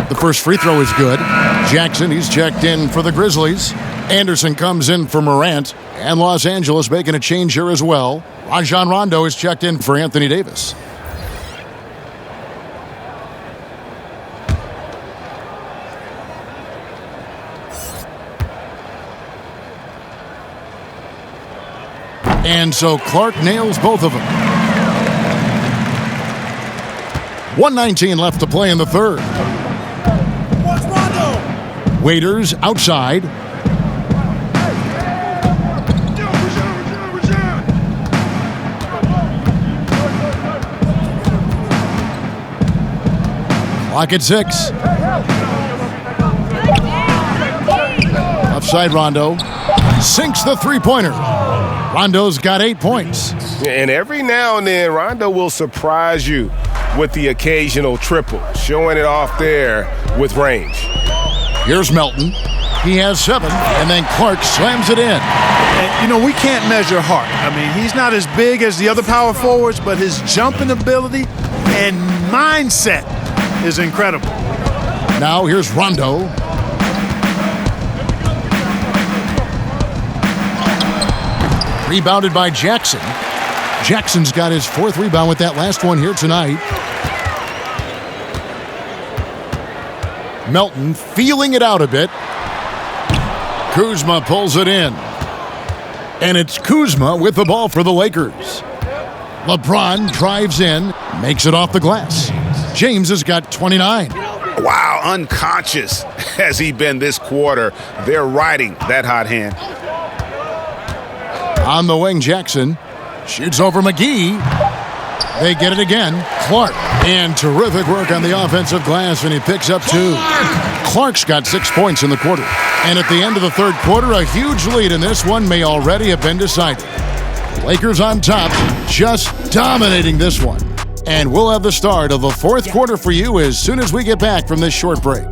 The first free throw is good. Jackson, he's checked in for the Grizzlies. Anderson comes in for Morant. And Los Angeles making a change here as well. Rajon Rondo is checked in for Anthony Davis. And so Clark nails both of them. 1:19 left to play in the third. Waiters outside. Clock at 6. Offside Rondo. Sinks the three-pointer. Rondo's got 8 points. And every now and then, Rondo will surprise you with the occasional triple, showing it off there with range. Here's Melton. He has 7, and then Clark slams it in. And, you know, we can't measure heart. I mean, he's not as big as the other power forwards, but his jumping ability and mindset is incredible. Now here's Rondo. Rebounded by Jackson. Jackson's got his 4th rebound with that last one here tonight. Melton feeling it out a bit. Kuzma pulls it in. And it's Kuzma with the ball for the Lakers. LeBron drives in, makes it off the glass. James has got 29. Wow, unconscious has he been this quarter. They're riding that hot hand. On the wing, Jackson shoots over McGee. They get it again. Clark. And terrific work on the offensive glass, and he picks up 2. Clark's got 6 points in the quarter. And at the end of the third quarter, a huge lead in this one may already have been decided. Lakers on top, just dominating this one. And we'll have the start of the 4th quarter for you as soon as we get back from this short break.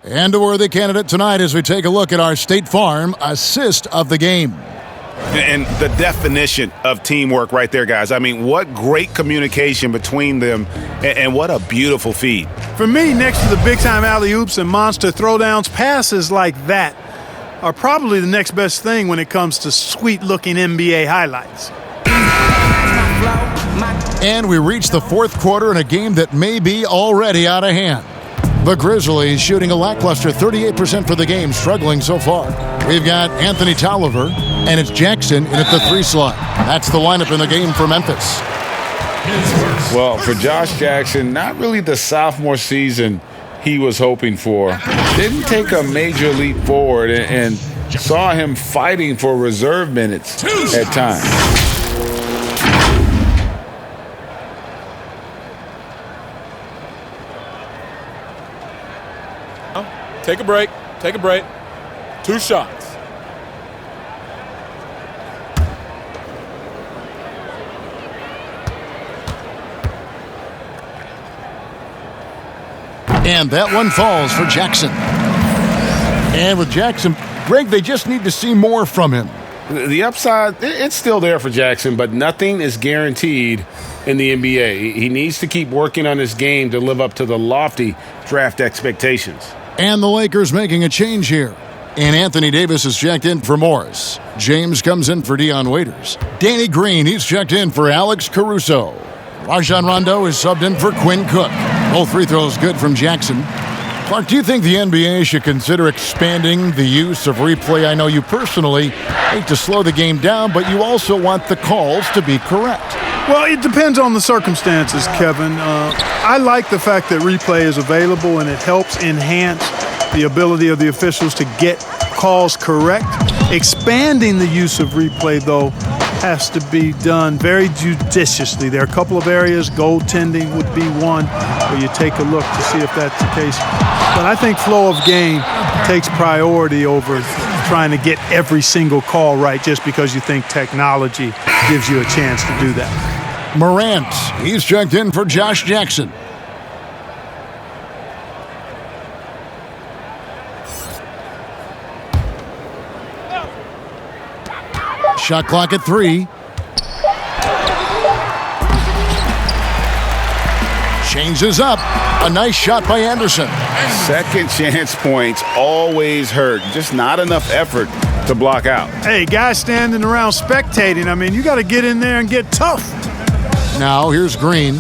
And a worthy candidate tonight as we take a look at our State Farm assist of the game. And the definition of teamwork right there, guys. I mean, what great communication between them, and what a beautiful feed. For me, next to the big-time alley-oops and monster throwdowns, passes like that are probably the next best thing when it comes to sweet-looking NBA highlights. And we reach the 4th quarter in a game that may be already out of hand. The Grizzlies shooting a lackluster 38% for the game, struggling so far. We've got Anthony Tolliver, and it's Jackson in at the 3 slot. That's the lineup in the game for Memphis. Well, for Josh Jackson, not really the sophomore season he was hoping for. Didn't take a major leap forward and saw him fighting for reserve minutes at times. Take a break. Take a break. 2 shots. And that one falls for Jackson. And with Jackson, Greg, they just need to see more from him. The upside, it's still there for Jackson, but nothing is guaranteed in the NBA. He needs to keep working on his game to live up to the lofty draft expectations. And the Lakers making a change here. And Anthony Davis is checked in for Morris. James comes in for Dwyane Wade. Danny Green, he's checked in for Alex Caruso. Rajon Rondo is subbed in for Quinn Cook. Both free throws good from Jackson. Clark, do you think the NBA should consider expanding the use of replay? I know you personally hate to slow the game down, but you also want the calls to be correct. Well, it depends on the circumstances, Kevin. I like the fact that replay is available and it helps enhance the ability of the officials to get calls correct. Expanding the use of replay, though, has to be done very judiciously. There are a couple of areas, goaltending would be one, where you take a look to see if that's the case. But I think flow of game takes priority over trying to get every single call right just because you think technology gives you a chance to do that. Morant, he's checked in for Josh Jackson. Shot clock at 3. Changes up. A nice shot by Anderson. Second chance points always hurt. Just not enough effort to block out. Hey, guys standing around spectating, I mean, you got to get in there and get tough. Now here's Green.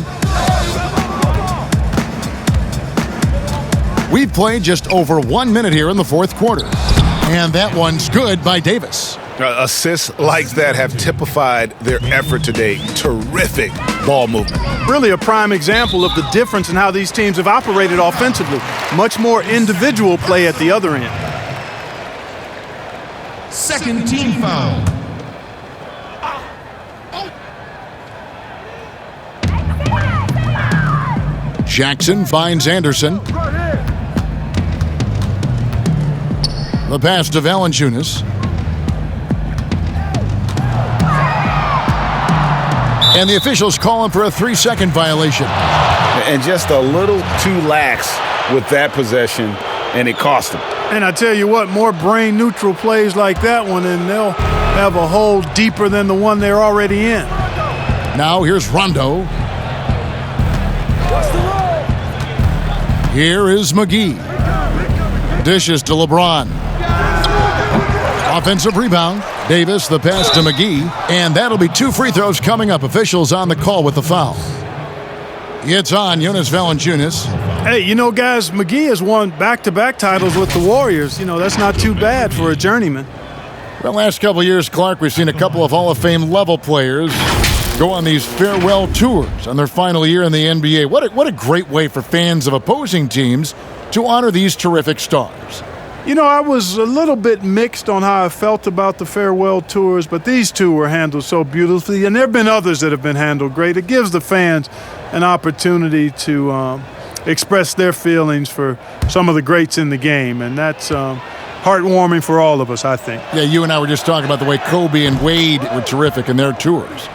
We've played just over 1 minute here in the fourth quarter. And that one's good by Davis. Assists like that have typified their effort today. Terrific ball movement. Really a prime example of the difference in how these teams have operated offensively. Much more individual play at the other end. Second team foul. Jackson finds Anderson. The pass to Valanciunas. And the officials calling for a 3-second violation. And just a little too lax with that possession, and it cost them. And I tell you what, more brain-neutral plays like that one, and they'll have a hole deeper than the one they're already in. Now here's Rondo. Here is McGee. Dishes to LeBron. Offensive rebound. Davis, the pass to McGee, and that'll be 2 free throws coming up. Officials on the call with the foul. It's on Jonas Valanciunas. Hey, you know, guys, McGee has won back-to-back titles with the Warriors. You know, that's not too bad for a journeyman. The last couple of years, Clark, we've seen a couple of Hall of Fame level players go on these farewell tours on their final year in the NBA. What a great way for fans of opposing teams to honor these terrific stars. You know, I was a little bit mixed on how I felt about the farewell tours, but these two were handled so beautifully, and there have been others that have been handled great. It gives the fans an opportunity to express their feelings for some of the greats in the game, and that's heartwarming for all of us, I think. Yeah, you and I were just talking about the way Kobe and Wade were terrific in their tours.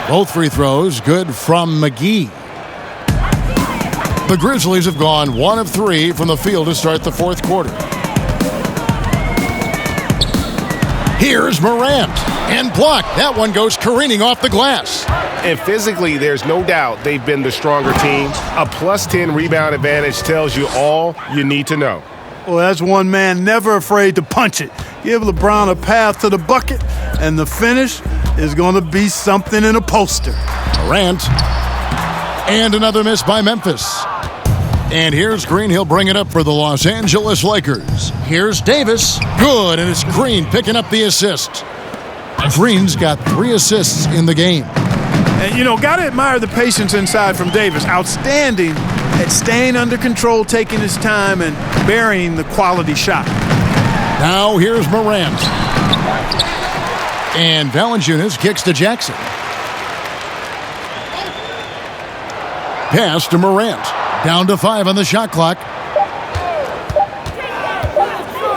Both free throws good from McGee. The Grizzlies have gone 1 of 3 from the field to start the fourth quarter. Here's Morant, and blocked. That one goes careening off the glass. And physically, there's no doubt they've been the stronger team. A +10 rebound advantage tells you all you need to know. Well, that's one man never afraid to punch it. Give LeBron a path to the bucket, and the finish is going to be something in a poster. Morant. And another miss by Memphis. And here's Green. He'll bring it up for the Los Angeles Lakers. Here's Davis. Good, and it's Green picking up the assist. Green's got 3 assists in the game. And, you know, got to admire the patience inside from Davis. Outstanding at staying under control, taking his time, and burying the quality shot. Now here's Morant. And Valanciunas kicks to Jackson. Pass to Morant. Down to 5 on the shot clock.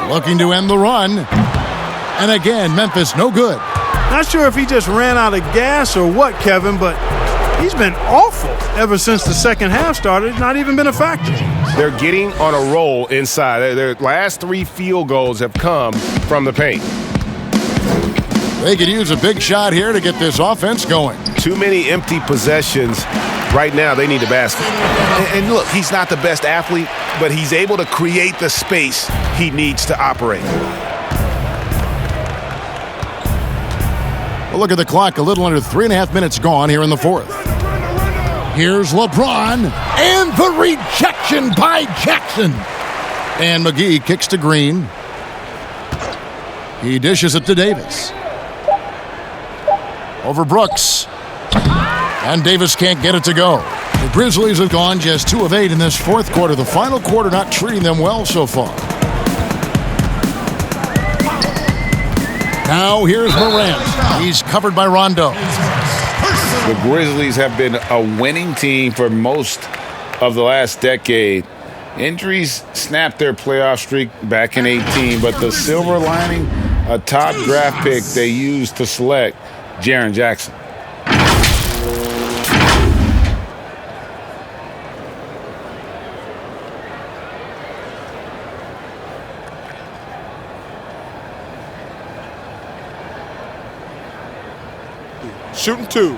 Looking to end the run. And again, Memphis no good. Not sure if he just ran out of gas or what, Kevin, but he's been awful ever since the second half started. Not even been a factor. They're getting on a roll inside. Their last 3 field goals have come from the paint. They could use a big shot here to get this offense going. Too many empty possessions. Right now, they need a basket. And look, he's not the best athlete, but he's able to create the space he needs to operate. Well, look at the clock. A little under 3.5 minutes gone here in the fourth. Here's LeBron. And the rejection by Jackson. And McGee kicks to Green. He dishes it to Davis. Over Brooks. And Davis can't get it to go. The Grizzlies have gone just 2 of 8 in this fourth quarter. The final quarter not treating them well so far. Now here's Morant. He's covered by Rondo. The Grizzlies have been a winning team for most of the last decade. Injuries snapped their playoff streak back in 18, but the silver lining, a top draft pick they used to select Jaren Jackson. Shooting 2.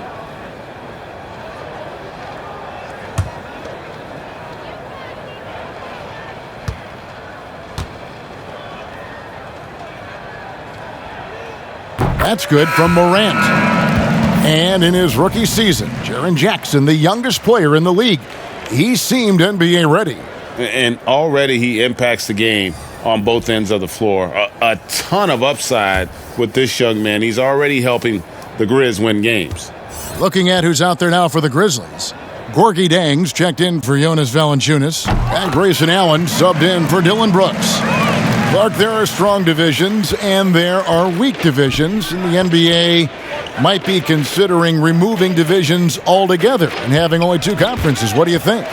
That's good from Morant. And in his rookie season, Jaren Jackson, the youngest player in the league, he seemed NBA ready. And already he impacts the game on both ends of the floor. A ton of upside with this young man. He's already helping the Grizz win games. Looking at who's out there now for the Grizzlies. Gorgie Dangs checked in for Jonas Valanciunas. And Grayson Allen subbed in for Dylan Brooks. Clark, there are strong divisions and there are weak divisions. And the NBA might be considering removing divisions altogether and having only 2 conferences. What do you think?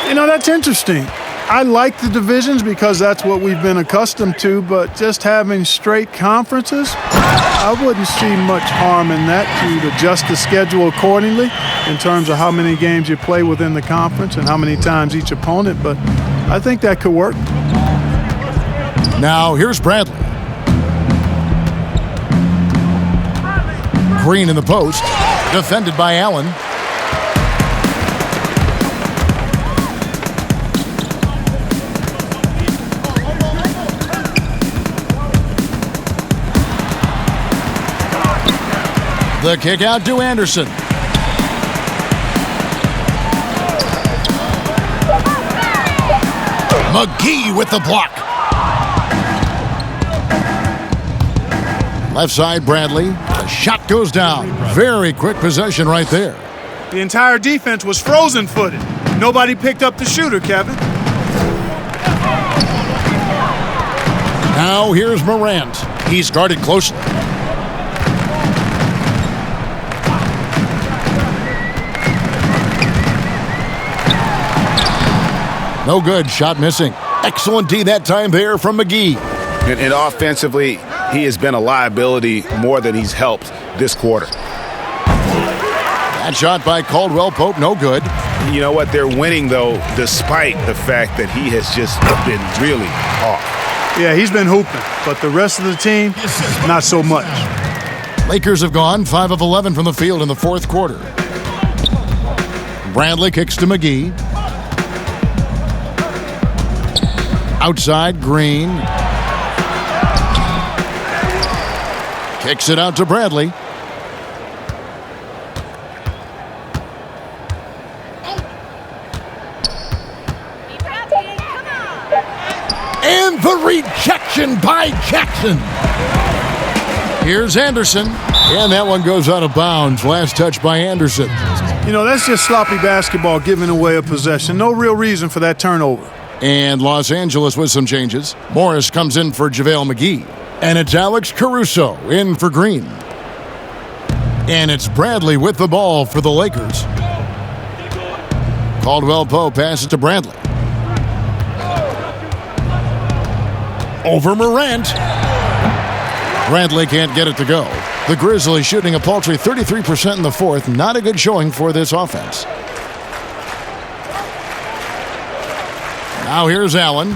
You know, that's interesting. I like the divisions because that's what we've been accustomed to, but just having straight conferences, I wouldn't see much harm in that. You'd adjust the schedule accordingly in terms of how many games you play within the conference and how many times each opponent, but I think that could work. Now, here's Bradley. Green in the post, defended by Allen. The kick out to Anderson. McGee with the block. Left side, Bradley. The shot goes down. Very quick possession right there. The entire defense was frozen-footed. Nobody picked up the shooter, Kevin. Now here's Morant. He's guarded closely. No good. Shot missing. Excellent D that time there from McGee. And offensively, he has been a liability more than he's helped this quarter. That shot by Caldwell Pope, no good. You know what? They're winning, though, despite the fact that he has just been really off. Yeah, he's been hooping, but the rest of the team, not so much. Lakers have gone 5 of 11 from the field in the fourth quarter. Bradley kicks to McGee. Outside, Green. Kicks it out to Bradley. And the rejection by Jackson. Here's Anderson. And that one goes out of bounds. Last touch by Anderson. You know, that's just sloppy basketball giving away a possession. No real reason for that turnover. And Los Angeles with some changes. Morris comes in for JaVale McGee. And it's Alex Caruso in for Green. And it's Bradley with the ball for the Lakers. Caldwell Pope passes to Bradley. Over Morant. Bradley can't get it to go. The Grizzlies shooting a paltry 33% in the fourth. Not a good showing for this offense. Now here's Allen.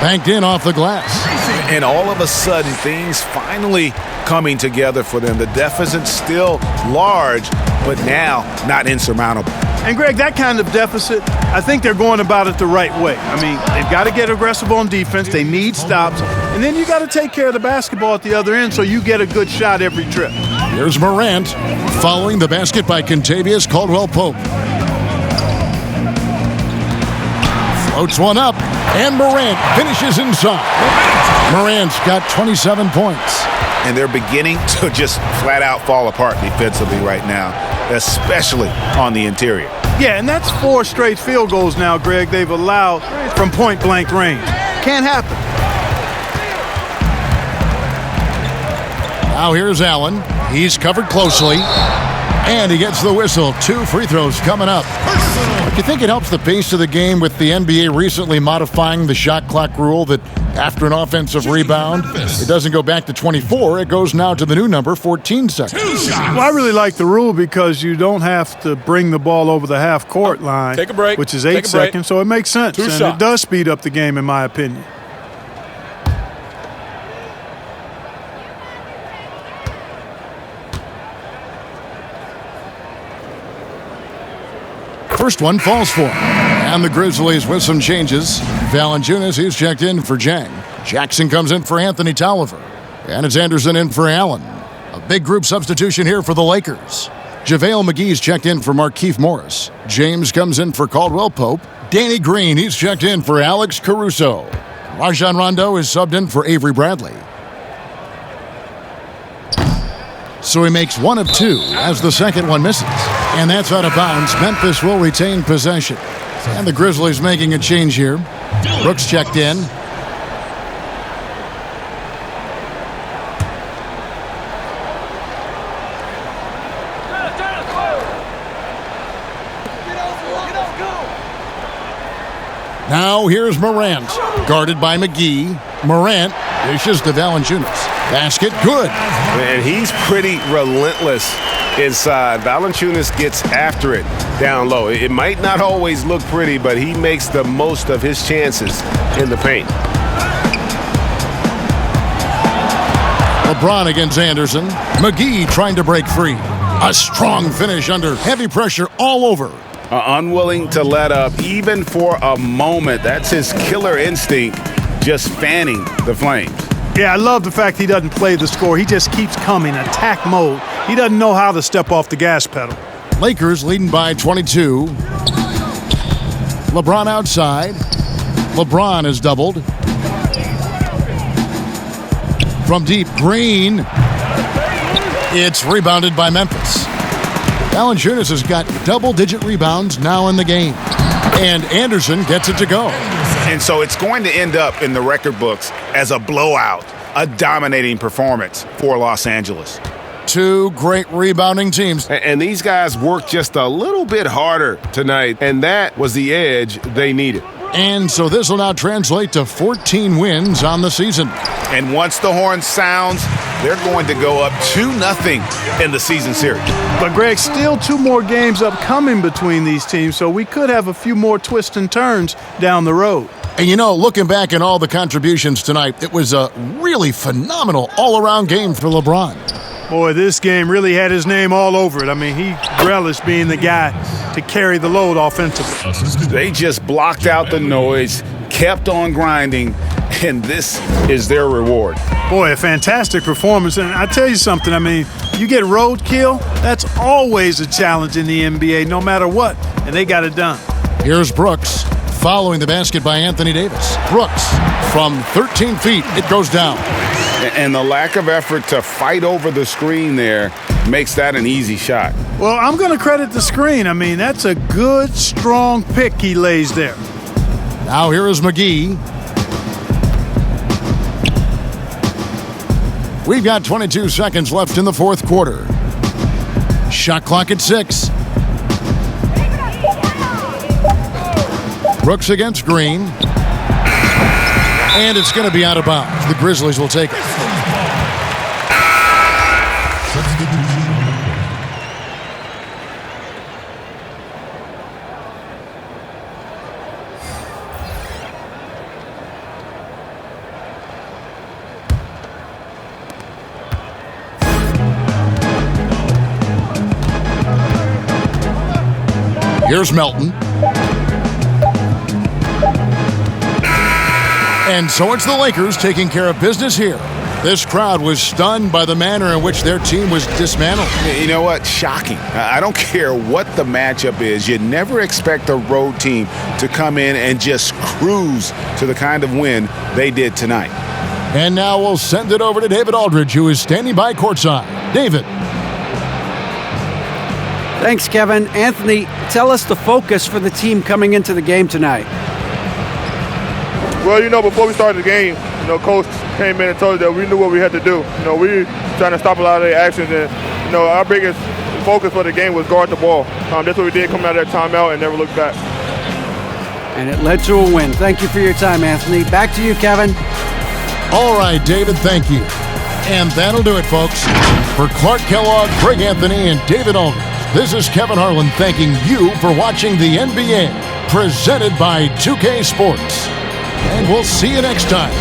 Banked in off the glass. And all of a sudden, things finally coming together for them. The deficit's still large, but now not insurmountable. And, Greg, that kind of deficit, I think they're going about it the right way. I mean, they've got to get aggressive on defense. They need stops. And then you got to take care of the basketball at the other end so you get a good shot every trip. Here's Morant following the basket by Kentavious Caldwell-Pope. Floats one up, and Morant finishes inside. Morant's got 27 points. And they're beginning to just flat out fall apart defensively right now, especially on the interior. Yeah, and that's 4 straight field goals now, Greg, they've allowed from point-blank range. Can't happen. Now here's Allen. He's covered closely, and he gets the whistle. 2 free throws coming up. Do you think it helps the pace of the game with the NBA recently modifying the shot clock rule that after an offensive rebound, it doesn't go back to 24, it goes now to the new number, 14 seconds. Well, I really like the rule because you don't have to bring the ball over the half-court line, Take a break. which is 8 seconds, so it makes sense. Two and shots. It does speed up the game, in my opinion. First one falls for him. And the Grizzlies with some changes. Valanciunas, he's checked in for Jang. Jackson comes in for Anthony Tolliver. And it's Anderson in for Allen. A big group substitution here for the Lakers. JaVale McGee's checked in for Markieff Morris. James comes in for Caldwell Pope. Danny Green, he's checked in for Alex Caruso. Rajon Rondo is subbed in for Avery Bradley. So he makes 1 of 2 as the second one misses. And that's out of bounds. Memphis will retain possession. And the Grizzlies making a change here. Brooks checked in. Now here's Morant, guarded by McGee. Morant dishes to Valanciunas. Basket good. And he's pretty relentless inside. Valanciunas gets after it down low. It might not always look pretty, but he makes the most of his chances in the paint. LeBron against Anderson. McGee trying to break free. A strong finish under heavy pressure all over. Unwilling to let up even for a moment. That's his killer instinct, just fanning the flames. Yeah, I love the fact he doesn't play the score. He just keeps coming, attack mode. He doesn't know how to step off the gas pedal. Lakers leading by 22. LeBron outside. LeBron is doubled. From deep, Green. It's rebounded by Memphis. Valanciunas has got double-digit rebounds now in the game. And Anderson gets it to go. And so it's going to end up in the record books as a blowout, a dominating performance for Los Angeles. 2 great rebounding teams. And these guys worked just a little bit harder tonight, and that was the edge they needed. And so this will now translate to 14 wins on the season. And once the horn sounds, they're going to go up 2-0 in the season series. But, Greg, still 2 more games upcoming between these teams, so we could have a few more twists and turns down the road. And you know, looking back at all the contributions tonight, it was a really phenomenal all-around game for LeBron. Boy, this game really had his name all over it. I mean, he relished being the guy to carry the load offensively. They just blocked out the noise, kept on grinding, and this is their reward. Boy, a fantastic performance. And I tell you something, I mean, you get roadkill, that's always a challenge in the NBA, no matter what, and they got it done. Here's Brooks following the basket by Anthony Davis. Brooks from 13 feet, it goes down. And the lack of effort to fight over the screen there makes that an easy shot. Well, I'm going to credit the screen. I mean, that's a good, strong pick he lays there. Now here is McGee. We've got 22 seconds left in the fourth quarter. Shot clock at 6. Brooks against Green. And it's going to be out of bounds. The Grizzlies will take it. Here's Melton. And so it's the Lakers taking care of business here. This crowd was stunned by the manner in which their team was dismantled. You know what? Shocking. I don't care what the matchup is. You never expect a road team to come in and just cruise to the kind of win they did tonight. And now we'll send it over to David Aldridge, who is standing by courtside. David. Thanks, Kevin. Anthony, tell us the focus for the team coming into the game tonight. Well, before we started the game, Coach came in and told us that we knew what we had to do. We were trying to stop a lot of their actions, and our biggest focus for the game was guard the ball. That's what we did coming out of that timeout and never looked back. And it led to a win. Thank you for your time, Anthony. Back to you, Kevin. All right, David, thank you. And that'll do it, folks. For Clark Kellogg, Greg Anthony, and David Aldridge, this is Kevin Harlan thanking you for watching the NBA, presented by 2K Sports. And we'll see you next time.